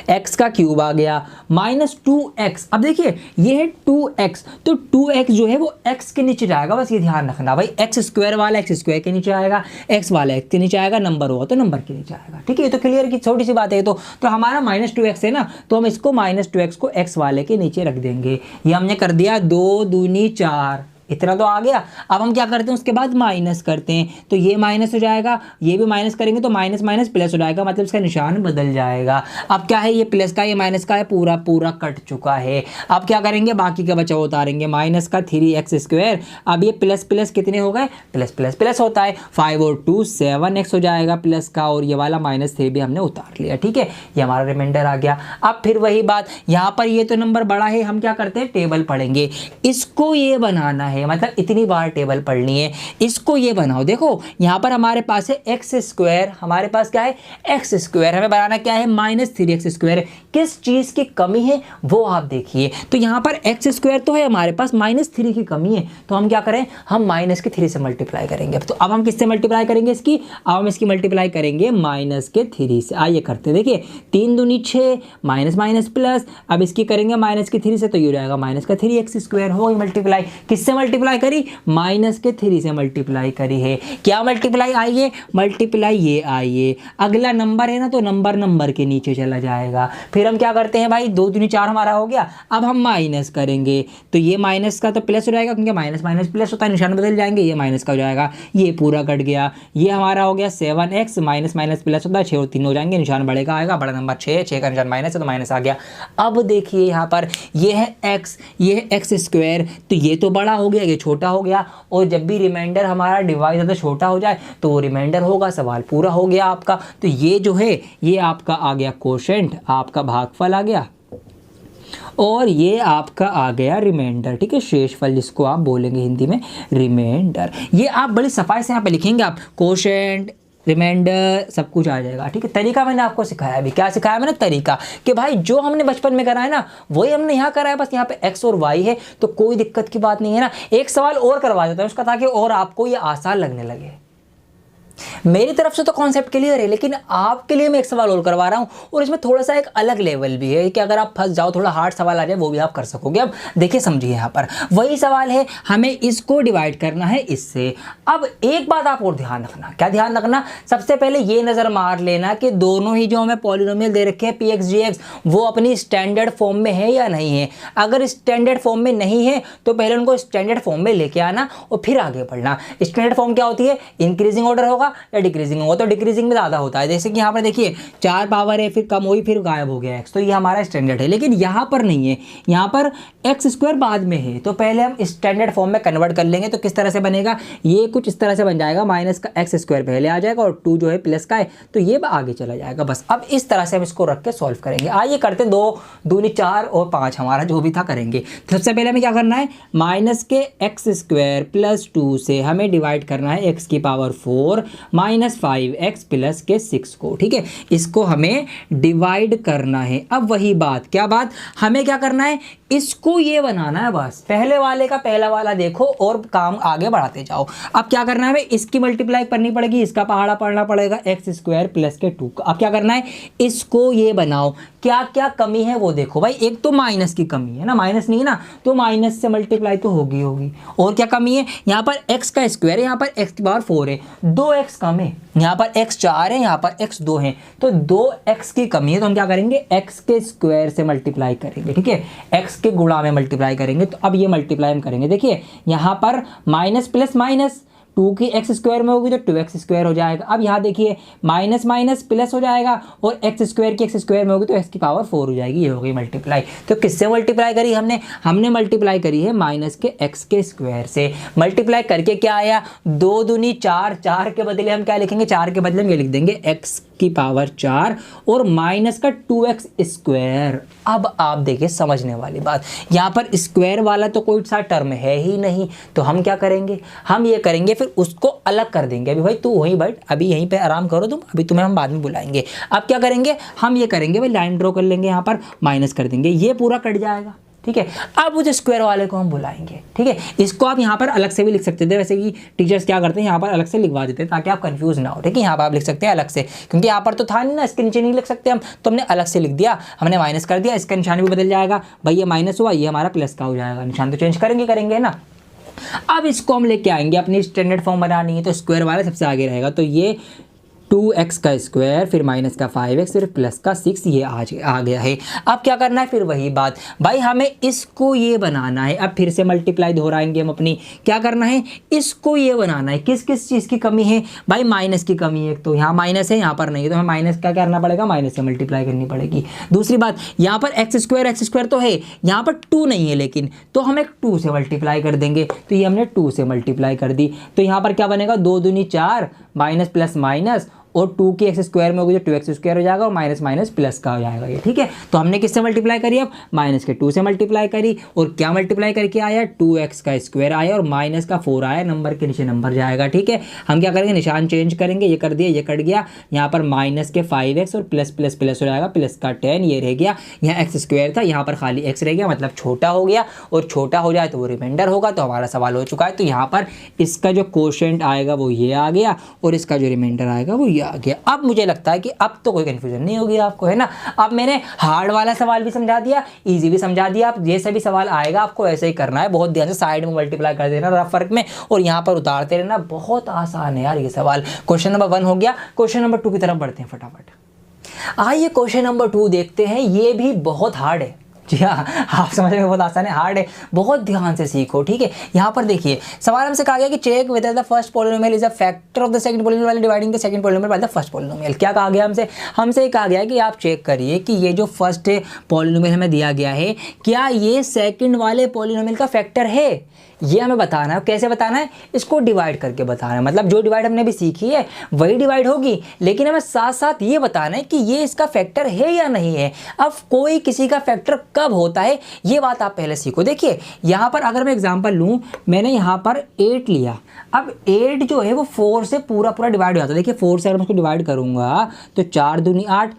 x का क्यूब आ गया, -2x। अब देखिए ये है 2x, तो 2x जो है वो x के नीचे जाएगा, बस ये ध्यान रखना भाई। x² वाला x² के नीचे आएगा, x वाला x के नीचे आएगा, नंबर होगा तो नंबर के नीचे आएगा। ठीक है, ये तो क्लियर की छोटी सी बात है। तो हमारा -2x है ना, तो हम इसको -2x को x वाले के नीचे रख देंगे। ये हमने कर दिया, 2 दूनी 4, इतना तो आ गया। अब हम क्या करते हैं, उसके बाद माइनस करते हैं, तो ये माइनस हो जाएगा, ये भी माइनस करेंगे तो माइनस माइनस प्लस हो जाएगा, मतलब इसका निशान बदल जाएगा। अब क्या है, ये प्लस का ये माइनस का है, पूरा पूरा कट चुका है। अब क्या करेंगे, बाकी का बचा उतारेंगे, माइनस का 3x²। अब ये प्लस प्लस कितने हो गए, प्लस प्लस प्लस होता है, 5 और 2 7x हो जाएगा प्लस का, और ये वाला -3 भी हमने उतार लिया। ठीक है, ये हमारा रिमाइंडर आ गया। अब फिर वही बात, यहाँ पर ये तो नंबर बड़ा है, हम क्या करते हैं, टेबल पढ़ेंगे। इसको ये बनाना है, मतलब इतनी बार टेबल पढ़नी है। इसको ये बनाओ, देखो यहाँ पर हमारे पास है x², हमारे पास क्या है x², हमें बनाना क्या है, -3x²। किस चीज की कमी है वो आप देखिए। तो यहाँ पर x² तो है हमारे पास, -3 की कमी है, तो हम क्या करें, हम -3 से मल्टीप्लाई करेंगे। तो अब हम किससे मल्टीप्लाई करेंगे इसकी, अब हम इसकी मल्टीप्लाई करेंगे -3 से। आइए करते, देखिए 3 दूनी 6, माइनस माइनस प्लस। अब इसकी करेंगे -3 से, तो ये हो जाएगा -3x²। हो गई मल्टीप्लाई, किससे मल्टीप्लाई करी, -3 से मल्टीप्लाई करी है। क्या मल्टीप्लाई आई है, मल्टीप्लाई ये आई है। अगला नंबर है ना, तो नंबर के नीचे चला जाएगा। फिर हम क्या करते हैं भाई, 2 दूनी 4 हमारा हो गया। अब हम माइनस करेंगे, तो ये माइनस का तो प्लस हो जाएगा, क्योंकि माइनस माइनस प्लस होता है, निशान बदल जाएंगे, ये माइनस का हो जाएगा, ये पूरा कट गया। ये हमारा हो गया 7x, माइनस माइनस प्लस होता है, 6 और 3 हो जाएंगे, निशान बढ़ेगा आएगा, बड़ा नंबर 6 का निशान माइनस है, तो माइनस आ गया। अब देखिए यहाँ पर ये है x, ये है x², तो ये तो बड़ा हो गया, ये छोटा हो गया। और जब भी रिमाइंडर हमारा डिवाइड ज़्यादा छोटा हो जाए तो वो रिमाइंडर होगा, सवाल पूरा हो गया आपका। तो ये जो है ये आपका आ गया क्वोशिएंट, आपका भागफल आ गया। और ये आपका आ गया रिमाइंडर, ठीक है, शेषफल जिसको आप बोलेंगे हिंदी में रिमाइंडर। ये आप बड़ी सफाई से यहाँ पे लिखेंगे, आप कोशेंट रिमाइंडर सब कुछ आ जाएगा, ठीक है। तरीका मैंने आपको सिखाया अभी, क्या सिखाया मैंने, तरीका, कि भाई जो हमने बचपन में करा है ना वही हमने यहाँ करा है, बस यहाँ पे x और y है, तो कोई दिक्कत की बात नहीं है ना। एक सवाल और करवा देता हूँ उसका, ताकि और आपको ये आसान लगने लगे। मेरी तरफ से तो कॉन्सेप्ट क्लियर है, लेकिन आपके लिए मैं एक सवाल और करवा रहा हूं, और इसमें थोड़ा सा एक अलग लेवल भी है कि अगर आप फंस जाओ, थोड़ा हार्ड सवाल आ जाए, वो भी आप कर सकोगे। अब देखिए समझिए, यहाँ पर वही सवाल है, हमें इसको डिवाइड करना है इससे। अब एक बात आप और ध्यान रखना, क्या ध्यान रखना, सबसे पहले ये नजर मार लेना कि दोनों ही जो हमें पॉलिनोमियल दे रखे हैं px dx, वो अपनी स्टैंडर्ड फॉर्म में है या नहीं है। अगर स्टैंडर्ड फॉर्म में नहीं है तो पहले उनको स्टैंडर्ड फॉर्म में लेके आना और फिर आगे बढ़ना। स्टैंडर्ड फॉर्म क्या होती है, इंक्रीजिंग ऑर्डर होगा या डिक्रीजिंग होगा, तो डिक्रीजिंग में ज़्यादा होता है। जैसे कि यहाँ पर देखिए 4 पावर है, फिर कम हुई, फिर गायब हो गया x, तो ये हमारा स्टैंडर्ड है। लेकिन यहाँ पर नहीं है, यहाँ पर एक्स स्क्वायर बाद में है, तो पहले हम स्टैंडर्ड फॉर्म में कन्वर्ट कर लेंगे। तो किस तरह से बनेगा, ये कुछ इस तरह से बन जाएगा, माइनस का एक्स स्क्वायर पहले आ जाएगा और 2 जो है प्लस का है, तो ये आगे चला जाएगा। बस अब इस तरह से हम इसको रख के सॉल्व करेंगे। आइए करते हैं, 2 दूनी 4 और 5 हमारा जो भी था करेंगे। सबसे पहले हमें क्या करना है, माइनस के एक्स स्क्वायर प्लस 2 से हमें डिवाइड करना है x की पावर 4 माइनस 5x प्लस के 6 को, ठीक है, इसको हमें डिवाइड करना है। अब वही बात, क्या बात, हमें क्या करना है, इसको ये बनाना है, बस पहले वाले का पहला वाला देखो और काम आगे बढ़ाते जाओ। अब क्या करना है, इसकी मल्टीप्लाई करनी पड़ेगी, इसका पहाड़ा पढ़ना पड़ेगा एक्स स्क्वायर प्लस के 2 का। अब क्या करना है, इसको ये बनाओ, क्या क्या कमी है वो देखो भाई। एक तो माइनस की कमी है ना, माइनस नहीं है ना, तो माइनस से मल्टीप्लाई तो होगी। और क्या कमी है, यहाँ पर एक्स का स्क्वायर है, यहाँ पर एक्स की पावर 4 है, 2x कम है, यहाँ पर x 4 है, यहाँ पर x 2 है, तो 2x की कमी है। तो हम क्या करेंगे, x के स्क्वायर से मल्टीप्लाई करेंगे, ठीक है, x के गुणा में मल्टीप्लाई करेंगे। तो अब ये मल्टीप्लाई हम करेंगे, देखिए यहाँ पर माइनस प्लस माइनस 2 की एक्स स्क्वायर में होगी तो 2x स्क्वायर हो जाएगा। अब यहाँ देखिए माइनस माइनस प्लस हो जाएगा और एक्स स्क्वायर की एक्स स्क्वायर में होगी तो x की पावर 4 हो जाएगी, ये हो गई मल्टीप्लाई। तो किससे मल्टीप्लाई करी हमने मल्टीप्लाई करी है माइनस के x के स्क्वायर से। मल्टीप्लाई करके क्या आया, 2 दूनी 4, 4 के बदले हम क्या लिखेंगे, 4 के बदले हम ये लिख देंगे x की पावर 4 और माइनस का 2x स्क्वायर। अब आप देखिए समझने वाली बात, यहाँ पर स्क्वायर वाला तो कोई सा टर्म है ही नहीं, तो हम क्या करेंगे, हम ये करेंगे फिर उसको अलग कर देंगे। अभी भाई तू वहीं बैठ, अभी यहीं पे आराम करो तुम, अभी तुम्हें हम बाद में बुलाएंगे। अब क्या करेंगे, हम ये करेंगे भाई, लाइन ड्रॉ कर लेंगे, यहाँ पर माइनस कर देंगे, ये पूरा कट जाएगा, ठीक है। अब उस स्क्वायर वाले को हम बुलाएंगे, ठीक है। इसको आप यहाँ पर अलग से भी लिख सकते थे, वैसे कि टीचर्स क्या करते हैं, यहाँ पर अलग से लिखवा देते हैं ताकि आप कंफ्यूज ना हो, ठीक है। यहाँ पर आप लिख सकते हैं अलग से, क्योंकि यहाँ पर तो था नहीं ना, इसके नीचे नहीं लिख सकते हम, तो हमने अलग से लिख दिया, हमने माइनस कर दिया, इसका निशान भी बदल जाएगा भाई, ये माइनस हुआ, ये हमारा प्लस का हो जाएगा, निशान तो चेंज करेंगे ना। अब इसको हम लेके आएंगे, अपनी स्टैंडर्ड फॉर्म बनानी है, तो स्क्वायर वाला सबसे आगे रहेगा, तो ये 2x का स्क्वायर फिर माइनस का 5x फिर प्लस का 6, ये आ गया है। अब क्या करना है, फिर वही बात भाई, हमें इसको ये बनाना है। अब फिर से मल्टीप्लाई दोहराएंगे हम अपनी, क्या करना है, इसको ये बनाना है। किस किस चीज़ की कमी है भाई, माइनस की कमी है, तो यहाँ माइनस है, यहाँ पर नहीं है, तो हमें माइनस का क्या करना पड़ेगा, माइनस से मल्टीप्लाई करनी पड़ेगी। दूसरी बात, यहाँ पर एक्स स्क्वायर तो है, यहाँ पर 2 नहीं है लेकिन, तो हम एक 2 से मल्टीप्लाई कर देंगे, तो ये हमने 2 से मल्टीप्लाई कर दी, तो यहाँ पर क्या बनेगा, 2 दूनी 4 माइनस प्लस माइनस और 2 की एक्स स्क्वायर में होगी तो 2x स्क्वायर हो जाएगा और माइनस माइनस प्लस का हो जाएगा ये, ठीक है। तो हमने किससे मल्टीप्लाई करी, अब माइनस के 2 से मल्टीप्लाई करी, और क्या मल्टीप्लाई करके आया, 2x का स्क्वायर आया और माइनस का 4 आया, नंबर के नीचे नंबर जाएगा, ठीक है। हम क्या करेंगे, निशान चेंज करेंगे, ये कर दिया, ये कट गया, यहाँ पर माइनस के 5x और प्लस प्लस प्लस हो जाएगा, प्लस का 10, ये रह गया, यहाँ एक्स स्क्वायर था, यहाँ पर खाली x रह गया, मतलब छोटा हो गया, और छोटा हो जाए तो वो रिमाइंडर होगा, तो हमारा सवाल हो चुका है। तो यहाँ पर इसका जो कोशेंट आएगा वो ये आ गया और इसका जो रिमाइंडर आएगा वो ये आ गया। अब मुझे लगता है कि अब तो कोई कंफ्यूजन नहीं होगी आपको, है ना। अब मैंने हार्ड वाला सवाल भी समझा दिया, इजी भी समझा दिया। अब जैसे भी सवाल आएगा आपको ऐसे ही करना है, बहुत ध्यान से साइड में मल्टीप्लाई कर देना रफ वर्क में और यहाँ पर उतारते रहना। बहुत आसान है यार ये सवाल। क्वेश्चन नंबर 1 हो गया, क्वेश्चन नंबर 2 की तरफ बढ़ते हैं फटाफट। आइए क्वेश्चन नंबर 2 देखते हैं। ये भी बहुत हार्ड है, जी हाँ, आप समझ में बहुत आसान है, हार्ड है, बहुत ध्यान से सीखो, ठीक है। यहाँ पर देखिए सवाल हमसे कहा गया कि check whether the first polynomial is a factor of the second polynomial while dividing the second polynomial by the first polynomial. क्या कहा गया हमसे ये कहा गया कि आप चेक करिए कि ये जो फर्स्ट पॉलिनोमियल हमें दिया गया है क्या ये सेकंड वाले पॉलिनोमियल का फैक्टर है ये हमें बताना है। कैसे बताना है? इसको डिवाइड करके बताना है। मतलब जो डिवाइड हमने भी सीखी है वही डिवाइड होगी, लेकिन हमें साथ साथ ये बताना है कि ये इसका फैक्टर है या नहीं है। अब कोई किसी का फैक्टर कब होता है ये बात आप पहले सीखो। देखिए यहाँ पर अगर मैं एग्जांपल लूँ, मैंने यहाँ पर 8 लिया। अब 8 जो है वो 4 से पूरा पूरा डिवाइड हो जाता है। देखिए 4 से अगर मैं उसको डिवाइड करूँगा तो 4 दूनी 8,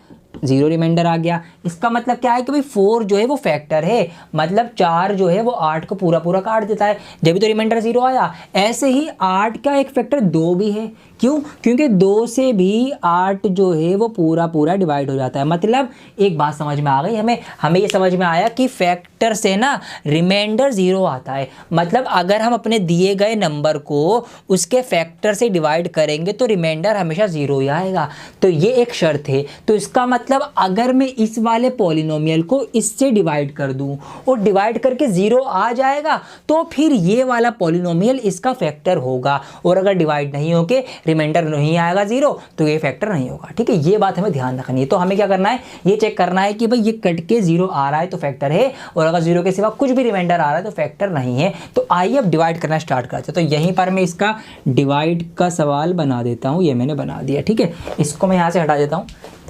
0 रिमाइंडर आ गया। इसका मतलब क्या है कि भाई 4 जो है वो फैक्टर है, मतलब 4 जो है वो 8 को पूरा पूरा काट देता है, जब भी तो रिमाइंडर 0 आया। ऐसे ही 8 का एक फैक्टर 2 भी है। क्यों? क्योंकि 2 से भी 8 जो है वो पूरा पूरा डिवाइड हो जाता है। मतलब एक बात समझ में आ गई हमें ये समझ में आया कि फैक्टर से ना रिमाइंडर 0 आता है। मतलब अगर हम अपने दिए गए नंबर को उसके फैक्टर से डिवाइड करेंगे तो रिमाइंडर हमेशा 0 ही आएगा। तो ये एक शर्त है। तो इसका मतलब अगर मैं इस वाले पॉलिनोमियल को इससे डिवाइड कर दूं और डिवाइड करके 0 आ जाएगा तो फिर ये वाला पॉलिनोमियल इसका फैक्टर होगा। और अगर डिवाइड नहीं होके रिमाइंडर नहीं आएगा 0 तो ये फैक्टर नहीं होगा। ठीक है, ये बात हमें ध्यान रखनी है। तो हमें क्या करना है, ये चेक करना है कि भाई ये कट के 0 आ रहा है तो फैक्टर है, और अगर 0 के सिवा कुछ भी रिमाइंडर आ रहा है तो फैक्टर नहीं है। तो आइए अब डिवाइड करना स्टार्ट करते हैं। तो यहीं पर मैं इसका डिवाइड का सवाल बना देता हूँ। ये मैंने बना दिया। ठीक है, इसको मैं यहाँ से हटा देता हूँ।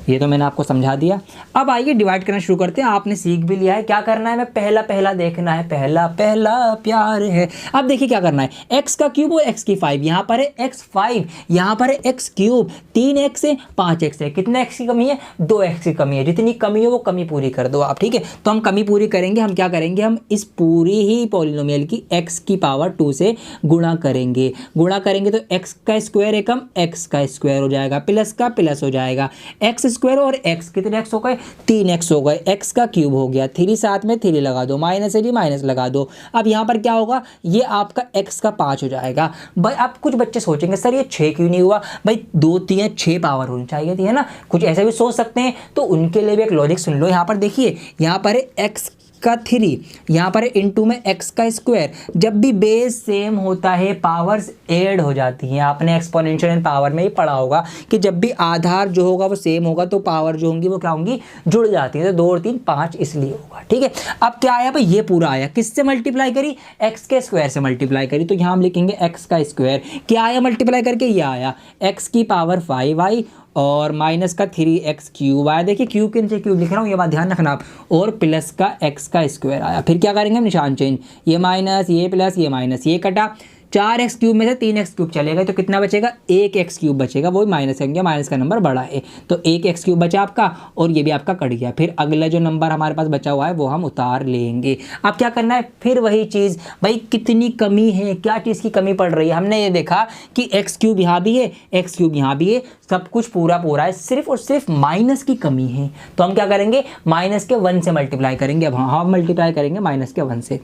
ये तो मैंने आपको समझा दिया। अब आइए डिवाइड करना शुरू करते हैं। आपने सीख भी लिया है क्या करना है, मैं पहला पहला देखना है, पहला पहला प्यार है। अब देखिए क्या करना है, x का क्यूब और x की 5, यहाँ पर है x 5, यहाँ पर है x क्यूब, 3x है 5x है। कितना x की कमी है? 2x की कमी है। जितनी कमी हो वो कमी पूरी कर दो आप। ठीक है, तो हम कमी पूरी करेंगे। हम क्या करेंगे, हम इस पूरी ही पॉलिनोमियल की x की पावर 2 से गुणा करेंगे। गुणा करेंगे तो x का स्क्वायर एकम x का स्क्वायर हो जाएगा, प्लस का प्लस हो जाएगा, x स्क्वायर और x कितने x हो गए? 3x हो गए। x का क्यूब हो गया, 3 साथ में 3 लगा दो, माइनस है माइनस लगा दो। अब यहाँ पर क्या होगा, ये आपका x का 5 हो जाएगा। भाई अब कुछ बच्चे सोचेंगे सर ये 6 क्यों नहीं हुआ? भाई 2 3 6 पावर होनी चाहिए थी, है ना। कुछ ऐसे भी सोच सकते हैं, तो उनके लिए भी एक लॉजिक सुन लो। यहाँ पर देखिए, यहाँ पर है x का 3, यहाँ पर इनटू में x का स्क्वायर। जब भी बेस सेम होता है पावर्स ऐड हो जाती हैं। आपने एक्सपोनेंशियल एंड पावर में ही पढ़ा होगा कि जब भी आधार जो होगा वो सेम होगा तो पावर जो होंगी वो क्या होंगी? जुड़ जाती है। तो 2 और 3 5 इसलिए होगा। ठीक है, अब क्या आया भाई, ये पूरा आया। किससे मल्टीप्लाई करी? x के स्क्वायर से मल्टीप्लाई करी। तो यहाँ हम लिखेंगे x का स्क्वायर। क्या आया मल्टीप्लाई करके? ये आया x की पावर 5 आई और माइनस का 3x क्यूब आया। देखिए क्यूब के नीचे क्यूब लिख रहा हूँ, ये बात ध्यान रखना आप। और प्लस का x का स्क्वायर आया। फिर क्या करेंगे हम, निशान चेंज, ये माइनस, ये प्लस, ये माइनस, ये कटा। 4x क्यूब में से 3x क्यूब चलेगा तो कितना बचेगा? 1x क्यूब बचेगा। वो माइनस करेंगे, माइनस का नंबर बड़ा है तो 1x क्यूब बचा आपका, और ये भी आपका कट गया। फिर अगला जो नंबर हमारे पास बचा हुआ है वो हम उतार लेंगे। अब क्या करना है, फिर वही चीज़, भाई कितनी कमी है, क्या चीज़ की कमी पड़ रही है। हमने ये देखा कि x क्यूब यहाँ भी है, x क्यूब यहाँ भी है, सब कुछ पूरा पूरा है, सिर्फ और सिर्फ माइनस की कमी है। तो हम क्या करेंगे, माइनस के 1 से मल्टीप्लाई करेंगे। अब हाँ मल्टीप्लाई करेंगे माइनस के 1 से।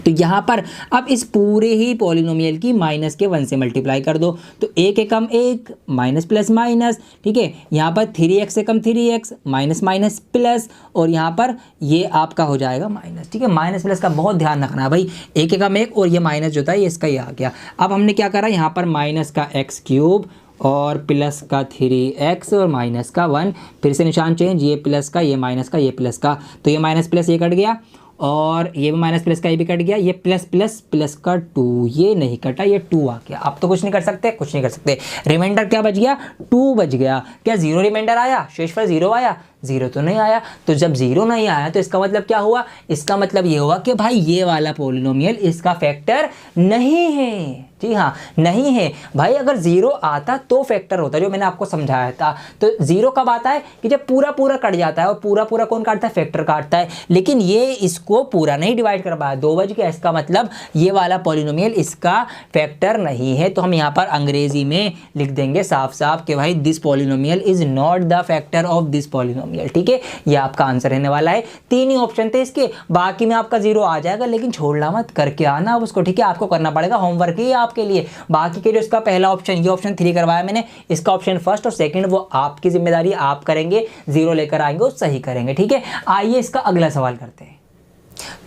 तो यहाँ पर अब इस पूरे ही पॉलिनोमियल की माइनस के 1 से मल्टीप्लाई कर दो। तो 1 एकम 1, माइनस प्लस माइनस। ठीक है, यहाँ पर 3x एकम 3x, माइनस माइनस प्लस, और यहाँ पर ये आपका हो जाएगा माइनस। ठीक है, माइनस प्लस का बहुत ध्यान रखना है भाई। 1 एकम 1 और ये माइनस जो था ये इसका ये आ गया। अब हमने क्या करा, यहाँ पर माइनस का x क्यूब और प्लस का 3x और माइनस का 1, फिर से निशान चेंज, ये प्लस का, ये माइनस का, ये प्लस का। तो ये माइनस प्लस ये कट गया, और ये माइनस प्लस का ये भी कट गया। ये प्लस प्लस प्लस का 2, ये नहीं कटा, ये 2 आ गया। अब तो कुछ नहीं कर सकते, कुछ नहीं कर सकते। रिमाइंडर क्या बच गया? 2 बच गया। क्या 0 रिमाइंडर आया? शेषफल 0 आया? 0 तो नहीं आया। तो जब 0 नहीं आया तो इसका मतलब क्या हुआ? इसका मतलब ये हुआ कि भाई ये वाला पॉलिनोमियल इसका फैक्टर नहीं है। जी हाँ, नहीं है भाई। अगर 0 आता तो फैक्टर होता, जो मैंने आपको समझाया था। तो 0 कब आता है? कि जब पूरा पूरा कट जाता है, और पूरा पूरा कौन काटता है? फैक्टर काटता है। लेकिन ये इसको पूरा नहीं डिवाइड कर पाया, 2 बज गया। इसका मतलब ये वाला पॉलिनोमियल इसका फैक्टर नहीं है। तो हम यहाँ पर अंग्रेजी में लिख देंगे साफ साफ कि भाई this polynomial is not the factor of this polynomial. ठीक है, ये आपका आंसर रहने वाला है। 3 ही ऑप्शन थे इसके, बाकी में आपका 0 आ जाएगा, लेकिन छोड़ना मत, करके आना अब उसको। ठीक है, आपको करना पड़ेगा, होमवर्क ही आपके लिए। बाकी के जो इसका पहला ऑप्शन, ये ऑप्शन 3 करवाया मैंने, इसका ऑप्शन फर्स्ट और सेकंड वो आपकी जिम्मेदारी, आप करेंगे। 0 लेकर आएंगे और सही करेंगे। ठीक है, आइए इसका अगला सवाल करते हैं।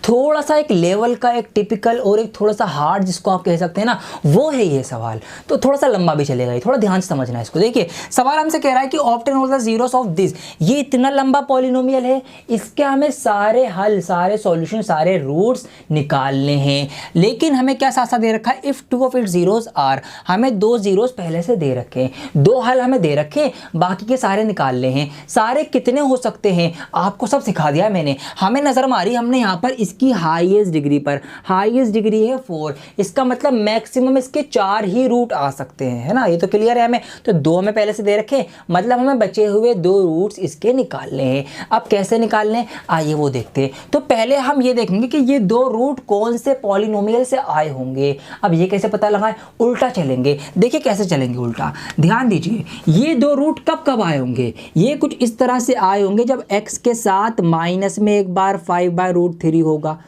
थोड़ा सा एक लेवल का, एक टिपिकल और एक थोड़ा सा हार्ड जिसको आप कह सकते हैं ना, वो है ये सवाल। तो थोड़ा सा लंबा भी चलेगा, थोड़ा ध्यान से समझना है इसको। देखिए सवाल हमसे कह रहा है कि obtain all the zeros of this, ये इतना लंबा पॉलिनोमियल है, इसके हमें सारे हल, सारे सॉल्यूशन, सारे रूट्स निकालने हैं। लेकिन हमें क्या साथ साथ दे रखा है, if two of its zeros are, हमें 2 जीरोस पहले से दे रखे हैं, 2 हल हमें दे रखे हैं, बाकी के सारे निकालने हैं। सारे कितने हो सकते हैं आपको सब सिखा दिया मैंने। हमें नजर मारी हमने यहाँ पर इसकी हाईएस्ट डिग्री पर, हाईएस्ट डिग्री है 4, इसका मतलब मैक्सिमम इसके 4 ही रूट आ सकते हैं, है ना, ये तो क्लियर है हमें। तो 2 हमें पहले से दे रखे, मतलब हमें बचे हुए 2 रूट्स इसके निकालने हैं। अब कैसे निकालने हैं आइए वो देखते हैं। तो पहले हम ये देखेंगे कि ये 2 रूट कौन से पॉलिनोमियल से आए होंगे। अब ये कैसे पता लगाएं, उल्टा चलेंगे। देखिए कैसे चलेंगे उल्टा, ध्यान दीजिए। ये 2 रूट कब कब आए होंगे, ये कुछ इस तरह से आए होंगे जब x के साथ माइनस में एक बार 5/√3 होगा,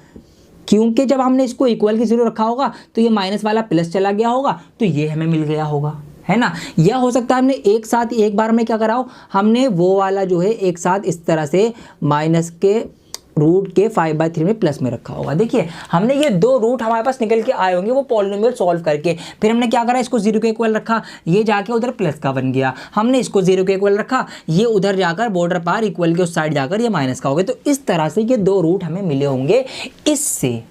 क्योंकि जब हमने इसको इक्वल की 0 रखा होगा तो ये माइनस वाला प्लस चला गया होगा, तो ये हमें मिल गया होगा, है ना। या हो सकता है हमने एक साथ एक बार में क्या करा हो, हमने वो वाला जो है एक साथ इस तरह से माइनस के रूट के 5/3 में प्लस में रखा होगा। देखिए हमने ये 2 रूट हमारे पास निकल के आए होंगे वो पॉलिनोमियल सॉल्व करके, फिर हमने क्या करा, इसको 0 के इक्वल रखा, ये जाके उधर प्लस का बन गया, हमने इसको 0 के इक्वल रखा, ये उधर जाकर बॉर्डर पार इक्वल के उस साइड जाकर ये माइनस का हो गया। तो इस तरह से ये 2 रूट हमें मिले होंगे इससे,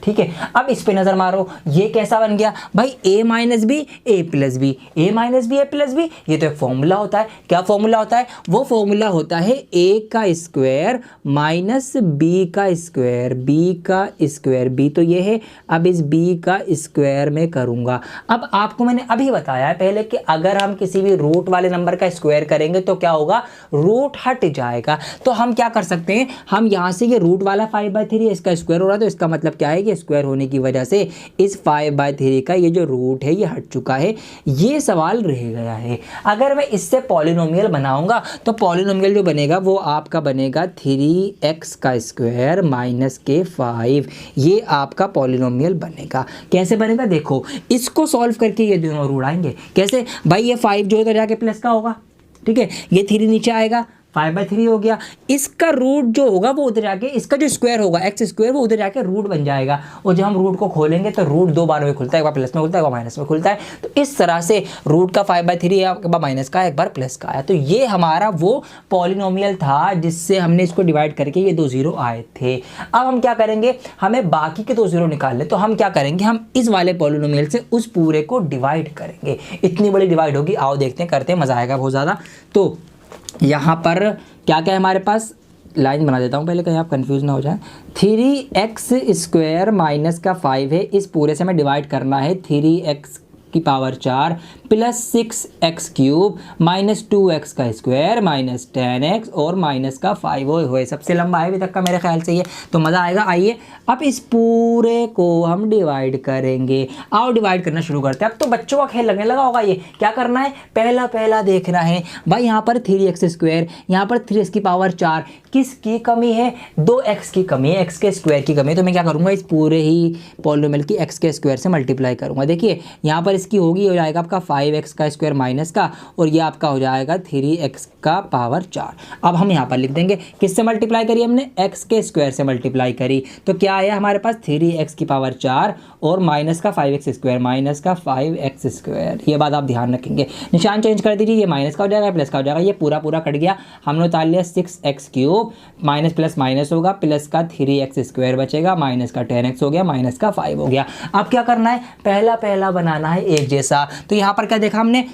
ठीक है। अब इस पे नजर मारो, ये कैसा बन गया भाई, a minus B A plus B, A minus B A plus B, ये तो एक फॉर्मूला होता है। क्या फॉर्मूला होता है, वो फॉर्मूला होता है a का स्क्वायर माइनस b का स्क्वायर, b का स्क्वायर, b तो ये है। अब इस b का स्क्वायर में करूंगा। अब आपको मैंने अभी बताया है पहले कि अगर हम किसी भी रूट वाले नंबर का स्क्वायर करेंगे तो क्या होगा, रूट हट जाएगा। तो हम क्या कर सकते हैं, हम यहाँ से ये रूट वाला 5/3 इसका स्क्वायर हो रहा है, तो इसका मतलब क्या है कि स्क्वायर होने की वजह से इस 5/3 का ये जो रूट है ये हट चुका है। ये सवाल रह गया है। अगर मैं इससे पॉलिनोमियल बनाऊंगा तो पॉलिनोमियल जो बनेगा वो आपका बनेगा 3x का स्क्वायर माइनस के 5, ये आपका पॉलिनोमियल बनेगा। कैसे बनेगा देखो, इसको सॉल्व करके ये दोनों रूट आएंगे। कैसे भाई, ये 5 जो है तो जाके प्लस का होगा, ठीक है, ये 3 नीचे आएगा, 5/3 हो गया। इसका रूट जो होगा वो उधर जाके, इसका जो स्क्वायर होगा x स्क्वायर, वो उधर जाके रूट बन जाएगा। और जब हम रूट को खोलेंगे तो रूट 2 बार में खुलता है, एक बार प्लस में खुलता है, एक बार माइनस में खुलता है। तो इस तरह से रूट का 5/3 एक बार माइनस का, एक बार प्लस का आया। तो ये हमारा वो पॉलिनोमियल था जिससे हमने इसको डिवाइड करके ये 2 जीरो आए थे। अब हम क्या करेंगे, हमें बाकी के 2 जीरो निकालने, तो हम क्या करेंगे, हम इस वाले पॉलिनोमियल से उस पूरे को डिवाइड करेंगे। इतनी बड़ी डिवाइड होगी, आओ देखते हैं, करते हैं, मजा आएगा बहुत ज़्यादा। तो यहाँ पर क्या क्या है हमारे पास, लाइन बना देता हूँ पहले कहीं आप कंफ्यूज ना हो जाए। 3x स्क्वायर माइनस का 5 है, इस पूरे से हमें डिवाइड करना है 3x की power 4 plus 6x cube minus 2x का स्क्वायर माइनस 10x और माइनस का 5 हुए। सबसे लंबा है अभी तक का मेरे ख्याल से ये, तो मज़ा आएगा। आइए अब इस पूरे को हम डिवाइड करेंगे। आओ डिवाइड करना शुरू करते हैं। अब तो बच्चों का खेल लगने लगा होगा। ये क्या करना है, पहला पहला देखना है भाई। यहाँ पर 3x स्क्वायर, यहाँ पर 3x की पावर 4, किसकी कमी है, 2x की कमी है, x के स्क्वायर की कमी है। तो मैं क्या करूँगा, इस पूरे ही पॉलिनोमियल की x के स्क्वायर से मल्टीप्लाई करूँगा। देखिए यहाँ पर इसकी होगी, हो जाएगा आपका 5x का स्क्वायर माइनस का, और ये आपका हो जाएगा 3x का पावर 4। अब हम यहाँ पर लिख देंगे, किससे मल्टीप्लाई करी हमने, x के स्क्वायर से मल्टीप्लाई करी। तो क्या आया हमारे पास 3x की पावर 4 और माइनस का 5x स्क्वायर, माइनस का 5x स्क्वायर। ये बात आप ध्यान रखेंगे, निशान चेंज कर दीजिए, ये माइनस का हो जाएगा, प्लस का हो जाएगा, ये पूरा पूरा कट गया। हमने उतार लिया 6x cube, minus plus minus होगा, प्लस का 3x स्क्वायर बचेगा, माइनस का 10x हो गया, माइनस का 5 हो गया। अब क्या करना है, पहला पहला बनाना है एक जैसा। तो यहाँ पर क्या देखा हमने,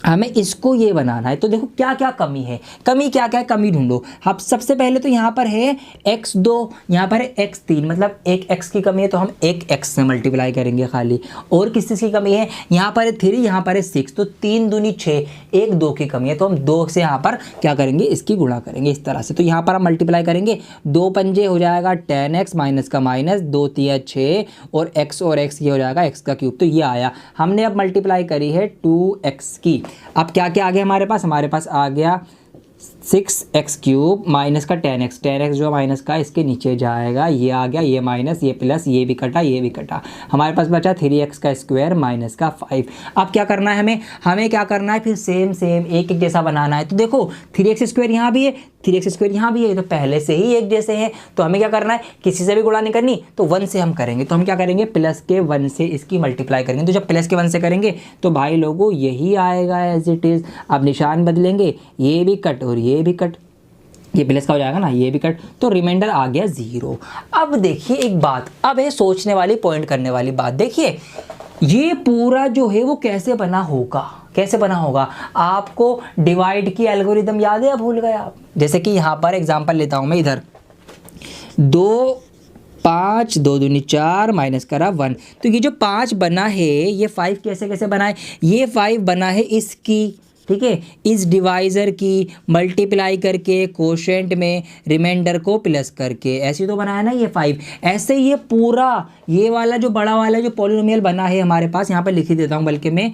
हमें इसको ये बनाना है। तो देखो क्या क्या कमी है, कमी क्या क्या है, कमी ढूंढो। अब सबसे पहले तो यहाँ पर है x2, यहाँ पर है x3, मतलब एक x की कमी है तो हम एक x से मल्टीप्लाई करेंगे खाली। और किस चीज़ की कमी है, यहाँ पर है 3, यहाँ पर है 6, तो 3 दूनी 6, 1 2 की कमी है, तो हम 2 से यहाँ पर क्या करेंगे, इसकी गुणा करेंगे इस तरह से। तो यहाँ पर हम मल्टीप्लाई करेंगे, 2 पंजे हो जाएगा 10x माइनस का माइनस, 2 3 6 और x ये हो जाएगा x का क्यूब। तो ये आया। हमने अब मल्टीप्लाई करी है 2x की। अब क्या क्या आ गया हमारे पास आ गया 6x क्यूब माइनस का 10x जो माइनस का इसके नीचे जाएगा, ये आ गया, ये माइनस, ये प्लस, ये भी कटा, ये भी कटा। हमारे पास बचा 3x का स्क्वायर माइनस का 5। अब क्या करना है हमें क्या करना है, फिर सेम एक एक जैसा बनाना है। तो देखो 3x स्क्वायर यहाँ भी है, 3x² यहाँ भी है, तो पहले से ही एक जैसे हैं, तो हमें क्या करना है, किसी से भी गुणा नहीं करनी, तो 1 से हम करेंगे। तो हम क्या करेंगे, प्लस के 1 से इसकी मल्टीप्लाई करेंगे। तो जब प्लस के 1 से करेंगे तो भाई लोगों यही आएगा एज इट इज़। अब निशान बदलेंगे, ये भी कट और ये भी कट, ये प्लस का हो जाएगा ना, ये भी कट, तो रिमाइंडर आ गया 0। अब देखिए एक बात, अब है सोचने वाली, पॉइंट करने वाली बात। देखिए ये पूरा जो है वो कैसे बना होगा, कैसे बना होगा। आपको डिवाइड की एल्गोरिदम याद है या भूल गए आप? जैसे कि यहाँ पर एग्जांपल लेता हूँ मैं, इधर 2 5 2 दूनी 4 माइनस करा 1, तो ये जो 5 बना है ये 5 कैसे कैसे बना है, ये 5 बना है इसकी, ठीक है, इस डिवाइज़र की मल्टीप्लाई करके कोशेंट में रिमाइंडर को प्लस करके, ऐसे तो बनाया ना ये 5। ऐसे ये पूरा ये वाला जो बड़ा वाला जो पॉलिनोमियल बना है हमारे पास, यहाँ पर लिख ही देता हूँ बल्कि मैं,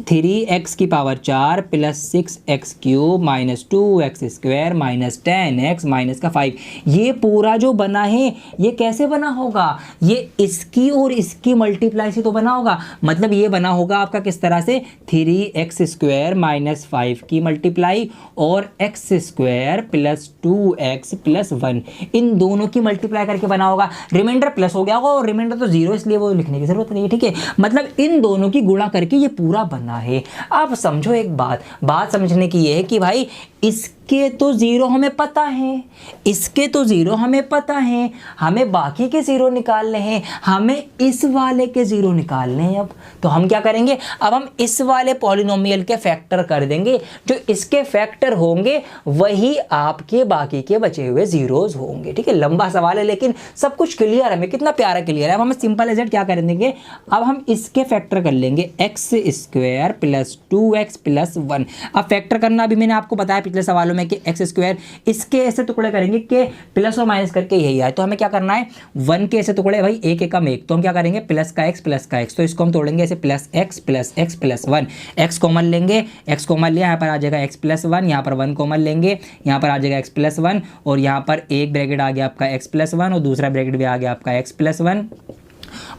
3x की power 4 plus 6x³ minus 2x² minus 10x minus का 5, ये पूरा जो बना है ये कैसे बना होगा, ये इसकी और इसकी मल्टीप्लाई से तो बना होगा। मतलब ये बना होगा आपका किस तरह से, 3x² माइनस 5 की मल्टीप्लाई और x² प्लस 2x प्लस 1, इन दोनों की मल्टीप्लाई करके बना होगा। रिमाइंडर प्लस हो गया होगा और रिमाइंडर तो 0 इसलिए वो लिखने की जरूरत नहीं है, ठीक है। मतलब इन दोनों की गुणा करके ये पूरा बना है। अब समझो एक बात समझने की ये है कि भाई इसके तो 0 हमें पता है, इसके तो 0 हमें पता है, हमें बाकी के 0 निकालने हैं, हमें इस वाले के 0 निकालने हैं। अब तो हम क्या करेंगे, अब हम इस वाले पॉलिनोमियल के फैक्टर कर देंगे, जो इसके फैक्टर होंगे वही आपके बाकी के बचे हुए जीरोज होंगे, ठीक है। लंबा सवाल है लेकिन सब कुछ क्लियर है, हमें कितना प्यारा क्लियर है। अब हमें सिंपल एज क्या कर देंगे, अब हम इसके फैक्टर कर लेंगे, x² प्लस 2x प्लस 1। अब फैक्टर करना अभी मैंने आपको बताया पिछले सवालों में कि x² इसके ऐसे टुकड़े करेंगे कि प्लस और माइनस करके यही आए, तो हमें क्या करना है, 1 के ऐसे टुकड़े, भाई एक एक कम एक, तो हम क्या करेंगे प्लस का x, तो इसको हम तोड़ेंगे ऐसे plus x plus 1, x common लेंगे, x कॉमन लिया, यहाँ पर आ जाएगा x प्लस 1, यहाँ पर 1 कॉमन लेंगे, यहाँ पर आ जाएगा x प्लस 1, और यहाँ पर एक ब्रैकेट आ गया आपका x प्लस 1 और दूसरा ब्रैकेट भी आ गया आपका x प्लस 1।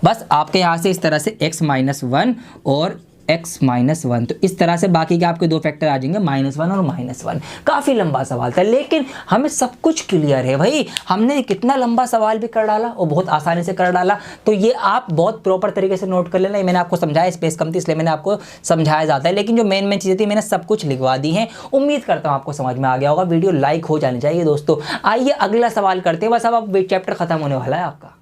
बस आपके यहाँ से इस तरह से x माइनस 1 और x माइनस 1, तो इस तरह से बाकी के आपके दो फैक्टर आ जाएंगे -1 और -1। काफ़ी लंबा सवाल था लेकिन हमें सब कुछ क्लियर है भाई, हमने कितना लंबा सवाल भी कर डाला और बहुत आसानी से कर डाला। तो ये आप बहुत प्रॉपर तरीके से नोट कर लेना। ये मैंने आपको समझाया, स्पेस कम थी इसलिए मैंने आपको समझाया जाता है, लेकिन जो मेन चीज़ें थी मैंने सब कुछ लिखवा दी हैं। उम्मीद करता हूँ आपको समझ में आ गया होगा। वीडियो लाइक हो जानी चाहिए दोस्तों। आइए अगला सवाल करते हैं, बस अब चैप्टर खत्म होने वाला है आपका।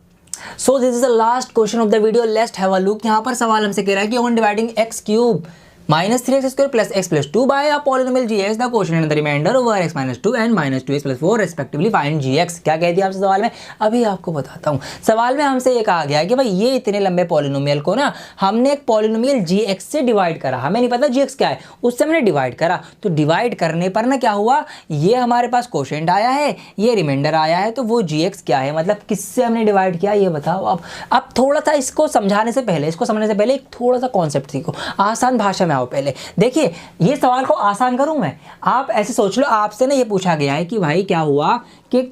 So this is the last question of the video. Let's have a look. यहाँ पर सवाल हमसे कह रहा है कि on dividing x³ minus 3x² plus x plus 2 by a polynomial gx, the quotient and the remainder over x minus 2 and minus 2x plus 4 respectively find gx। क्या कह दिया आपसे सवाल में, अभी आपको बताता हूँ। सवाल में हमसे ये कहा गया कि भाई ये इतने लंबे पॉलिनोमियल को ना हमने एक पॉलिनोमियल gx से डिवाइड करा, हमें नहीं पता gx क्या है, उससे हमने डिवाइड करा। तो डिवाइड करने पर ना क्या हुआ, ये हमारे पास क्वोशिएंट आया है, ये रिमाइंडर आया है, तो वो gx क्या है, मतलब किससे हमने डिवाइड किया ये बताओ। अब थोड़ा सा इसको समझाने से पहले, इसको समझने से पहले एक थोड़ा सा कॉन्सेप्ट सीखो, आसान भाषा में आओ। पहले देखिए ये सवाल को आसान करूं मैं, आप ऐसे सोच लो, आपसे ना ये पूछा गया है कि भाई क्या हुआ कि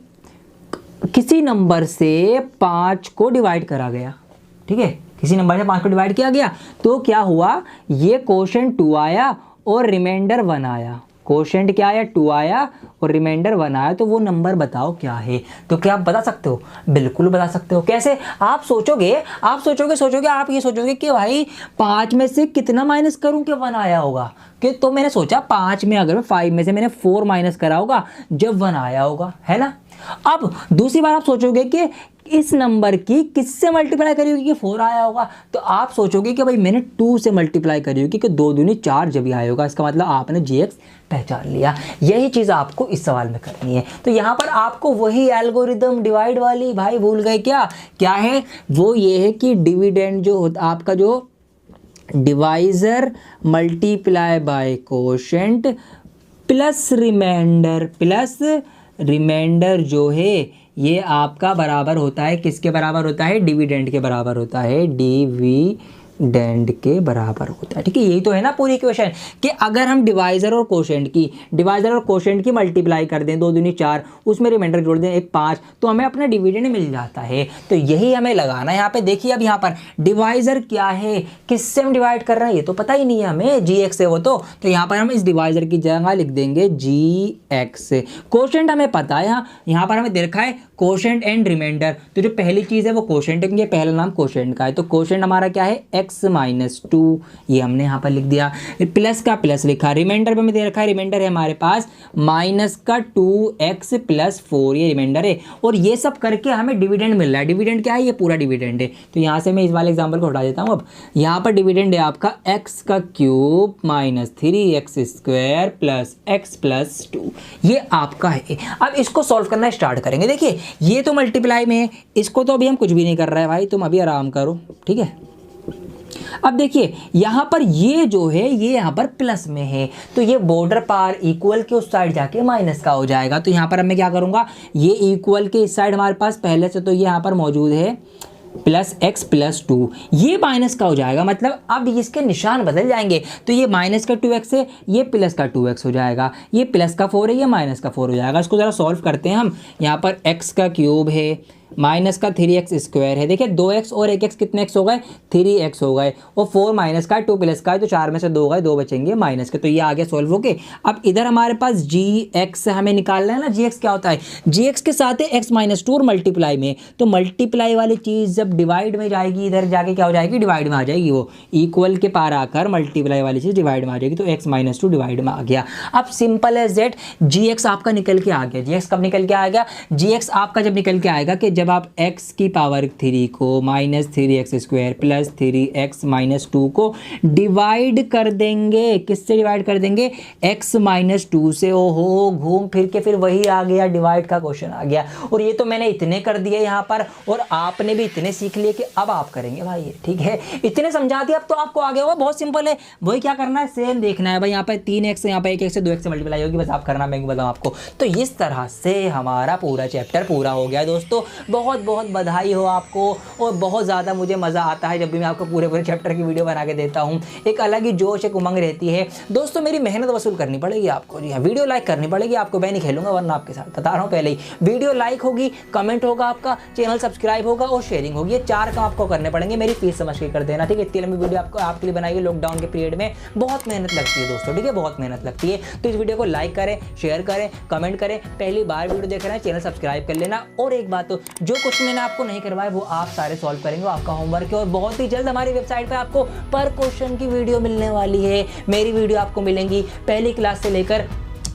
किसी नंबर से 5 को डिवाइड करा गया, ठीक है, किसी नंबर से 5 को डिवाइड किया गया, तो क्या हुआ, ये क्वोशिएंट 2 आया और रिमाइंडर 1 आया। क्वोशिएंट क्या आया, 2 आया और रिमाइंडर 1 आया, तो वो नंबर बताओ क्या है। तो क्या आप बता सकते हो, बिल्कुल बता सकते हो। कैसे, आप सोचोगे आप ये सोचोगे कि भाई 5 में से कितना माइनस करूं कि 1 आया होगा, कि तो मैंने सोचा 5 में अगर 5 में से मैंने 4 माइनस करा होगा जब 1 आया होगा, है ना। अब दूसरी बार आप सोचोगे कि इस नंबर की किससे मल्टीप्लाई करी होगी कि 4 आया होगा, तो आप सोचोगे कि भाई मैंने 2 से मल्टीप्लाई करी होगी कि 2 दूनी 4 जब भी आया होगा। इसका मतलब आपने gx पहचान लिया। यही चीज़ आपको इस सवाल में करनी है। तो यहाँ पर आपको वही एल्गोरिदम डिवाइड वाली, भाई भूल गए क्या है वो, ये है कि डिविडेंड जो होता आपका, जो divisor multiply by quotient plus remainder जो है ये आपका बराबर होता है, किसके बराबर होता है, डिविडेंड के बराबर होता है, डिविडेंड डिविडेंड के बराबर होता है। ठीक है, यही तो है ना पूरी इक्वेशन कि अगर हम डिवाइजर और कोशेंट की मल्टीप्लाई कर दें, 2 दूनी 4, उसमें रिमाइंडर जोड़ दें 1 5, तो हमें अपना डिविडेंड मिल जाता है। तो यही हमें लगाना है यहाँ पे। देखिए अब यहाँ पर डिवाइजर क्या है, किससे हम डिवाइड कर रहे हैं ये तो पता ही नहीं है हमें, gx है वो तो यहाँ पर हम इस डिवाइजर की जगह लिख देंगे gx। कोशेंट हमें पता है, यहाँ पर हमें दे रखा है कोशेंट एंड रिमाइंडर, तो जो पहली चीज़ है वो कोशेंट है, पहला नाम कोशेंट का है, तो कोशेंट हमारा क्या है x - 2, ये हमने यहाँ पर लिख दिया, प्लस का प्लस लिखा, रिमाइंडर पे हमें दे रखा है, रिमाइंडर है हमारे पास माइनस का 2x + 4, ये रिमाइंडर है, और ये सब करके हमें डिविडेंड मिल रहा है। डिविडेंड क्या है, ये पूरा डिविडेंड है। तो यहाँ से मैं इस वाले एग्जाम्पल को हटा देता हूँ। अब यहाँ पर डिविडेंड है आपका x³ - 3x² + x + 2, ये आपका है। अब इसको सॉल्व करना स्टार्ट करेंगे। देखिए ये तो मल्टीप्लाई में है, इसको तो अभी हम कुछ भी नहीं कर रहे हैं भाई, तुम अभी आराम करो, ठीक है। अब देखिए यहाँ पर ये जो है ये यहाँ पर प्लस में है, तो ये बॉर्डर पार इक्वल के उस साइड जाके माइनस का हो जाएगा। तो यहाँ पर मैं क्या करूँगा, ये इक्वल के इस साइड हमारे पास पहले से तो ये यहाँ पर मौजूद है +x + 2, ये माइनस का हो जाएगा, मतलब अब इसके निशान बदल जाएंगे। तो ये माइनस का 2x है, ये प्लस का 2x हो जाएगा, ये प्लस का 4 है, ये माइनस का 4 हो जाएगा। इसको ज़रा सॉल्व करते हैं हम। यहाँ पर x³ है, माइनस का 3x² है, देखिए 2x और 1x कितने x हो गए, 3x हो गए, और 4 माइनस का 2 प्लस का है, तो 4 में से 2 गए, 2 बचेंगे माइनस के, तो ये आ गया सॉल्व होके। अब इधर हमारे पास gx हमें निकालना है ना, gx क्या होता है, gx के साथ है x - 2 और मल्टीप्लाई में, तो मल्टीप्लाई वाली चीज़ जब डिवाइड में जाएगी इधर जाके क्या हो जाएगी, डिवाइड में आ जाएगी, वो इक्वल के पार आकर मल्टीप्लाई वाली चीज़ डिवाइड में आ जाएगी, तो x - 2 डिवाइड में आ गया। अब सिंपल एज दैट gx आपका निकल के आ गया। gx कब निकल के आएगा, gx आपका जब निकल के आएगा कि जब आप x³ को -3x² + 3x - 2 को डिवाइड कर देंगे, किससे डिवाइड कर देंगे, x - 2 से। ओहो, घूम फिर के फिर वही आ गया, डिवाइड का क्वेश्चन आ गया। और ये तो मैंने इतने कर दिए यहाँ पर, और आपने भी इतने सीख लिए कि अब आप करेंगे भाई, ठीक है, इतने समझा दिया, अब तो आपको आ गया होगा। बहुत सिंपल है, वही क्या करना है, सेम देखना है भाई। यहाँ पर 3x, यहाँ पर 1x से 2x से मल्टीप्लाई होगी, बस आप करना, मैं बताऊँ आपको। तो इस तरह से हमारा पूरा चैप्टर पूरा हो गया दोस्तों। बहुत बहुत बधाई हो आपको, और बहुत ज़्यादा मुझे मज़ा आता है जब भी मैं आपको पूरे चैप्टर की वीडियो बना के देता हूँ। एक अलग ही जोश, एक उमंग रहती है दोस्तों। मेरी मेहनत वसूल करनी पड़ेगी आपको, जी हाँ, वीडियो लाइक करनी पड़ेगी आपको। मैं नहीं खेलूंगा वरना आपके साथ, बता रहा हूँ पहले ही। वीडियो लाइक होगी, कमेंट होगा आपका, चैनल सब्सक्राइब होगा और शेयरिंग होगी, ये 4 काम आपको करने पड़ेंगे। मेरी फीस समझ के कर देना, ठीक है। इतनी लंबी वीडियो आपके लिए बनाई है लॉकडाउन के पीरियड में, बहुत मेहनत लगती है दोस्तों, ठीक है, बहुत मेहनत लगती है। तो इस वीडियो को लाइक करें, शेयर करें, कमेंट करें। पहली बार वीडियो देख रहे हैं, चैनल सब्सक्राइब कर लेना। और एक बात, तो जो कुछ मैंने आपको नहीं करवाया वो आप सारे सॉल्व करेंगे, आपका होमवर्क है। और बहुत ही जल्द हमारी वेबसाइट पे आपको पर क्वेश्चन की वीडियो मिलने वाली है। मेरी वीडियो आपको मिलेंगी पहली क्लास से लेकर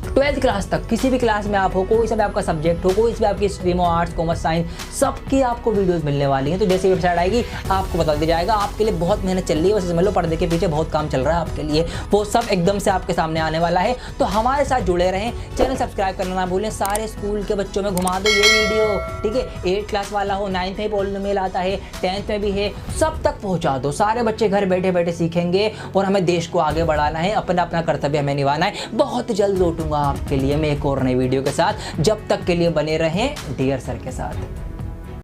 12th क्लास तक, किसी भी क्लास में आप हो, कोई सा भी आपका सब्जेक्ट हो, कोई सी भी आपकी स्ट्रीम हो, आर्ट्स, कॉमर्स, साइंस, सबकी आपको वीडियोस मिलने वाली हैं। तो जैसे वेबसाइट आएगी आपको बता दिया जाएगा। आपके लिए बहुत मेहनत चल रही है, बस समझ लो पर्दे के पीछे बहुत काम चल रहा है आपके लिए, वो सब एकदम से आपके सामने आने वाला है। तो हमारे साथ जुड़े रहें, चैनल सब्सक्राइब करना ना भूलें। सारे स्कूल के बच्चों में घुमा दो ये वीडियो, ठीक है। 8th क्लास वाला हो, 9th में पॉलिनोमियल आता है, 10th में भी है, सब तक पहुँचा दो। सारे बच्चे घर बैठे बैठे सीखेंगे, और हमें देश को आगे बढ़ाना है, अपना कर्तव्य हमें निभाना है। बहुत जल्द लौटूंगा आपके लिए मैं एक और नई वीडियो के साथ। जब तक के लिए बने रहें डियर सर के साथ।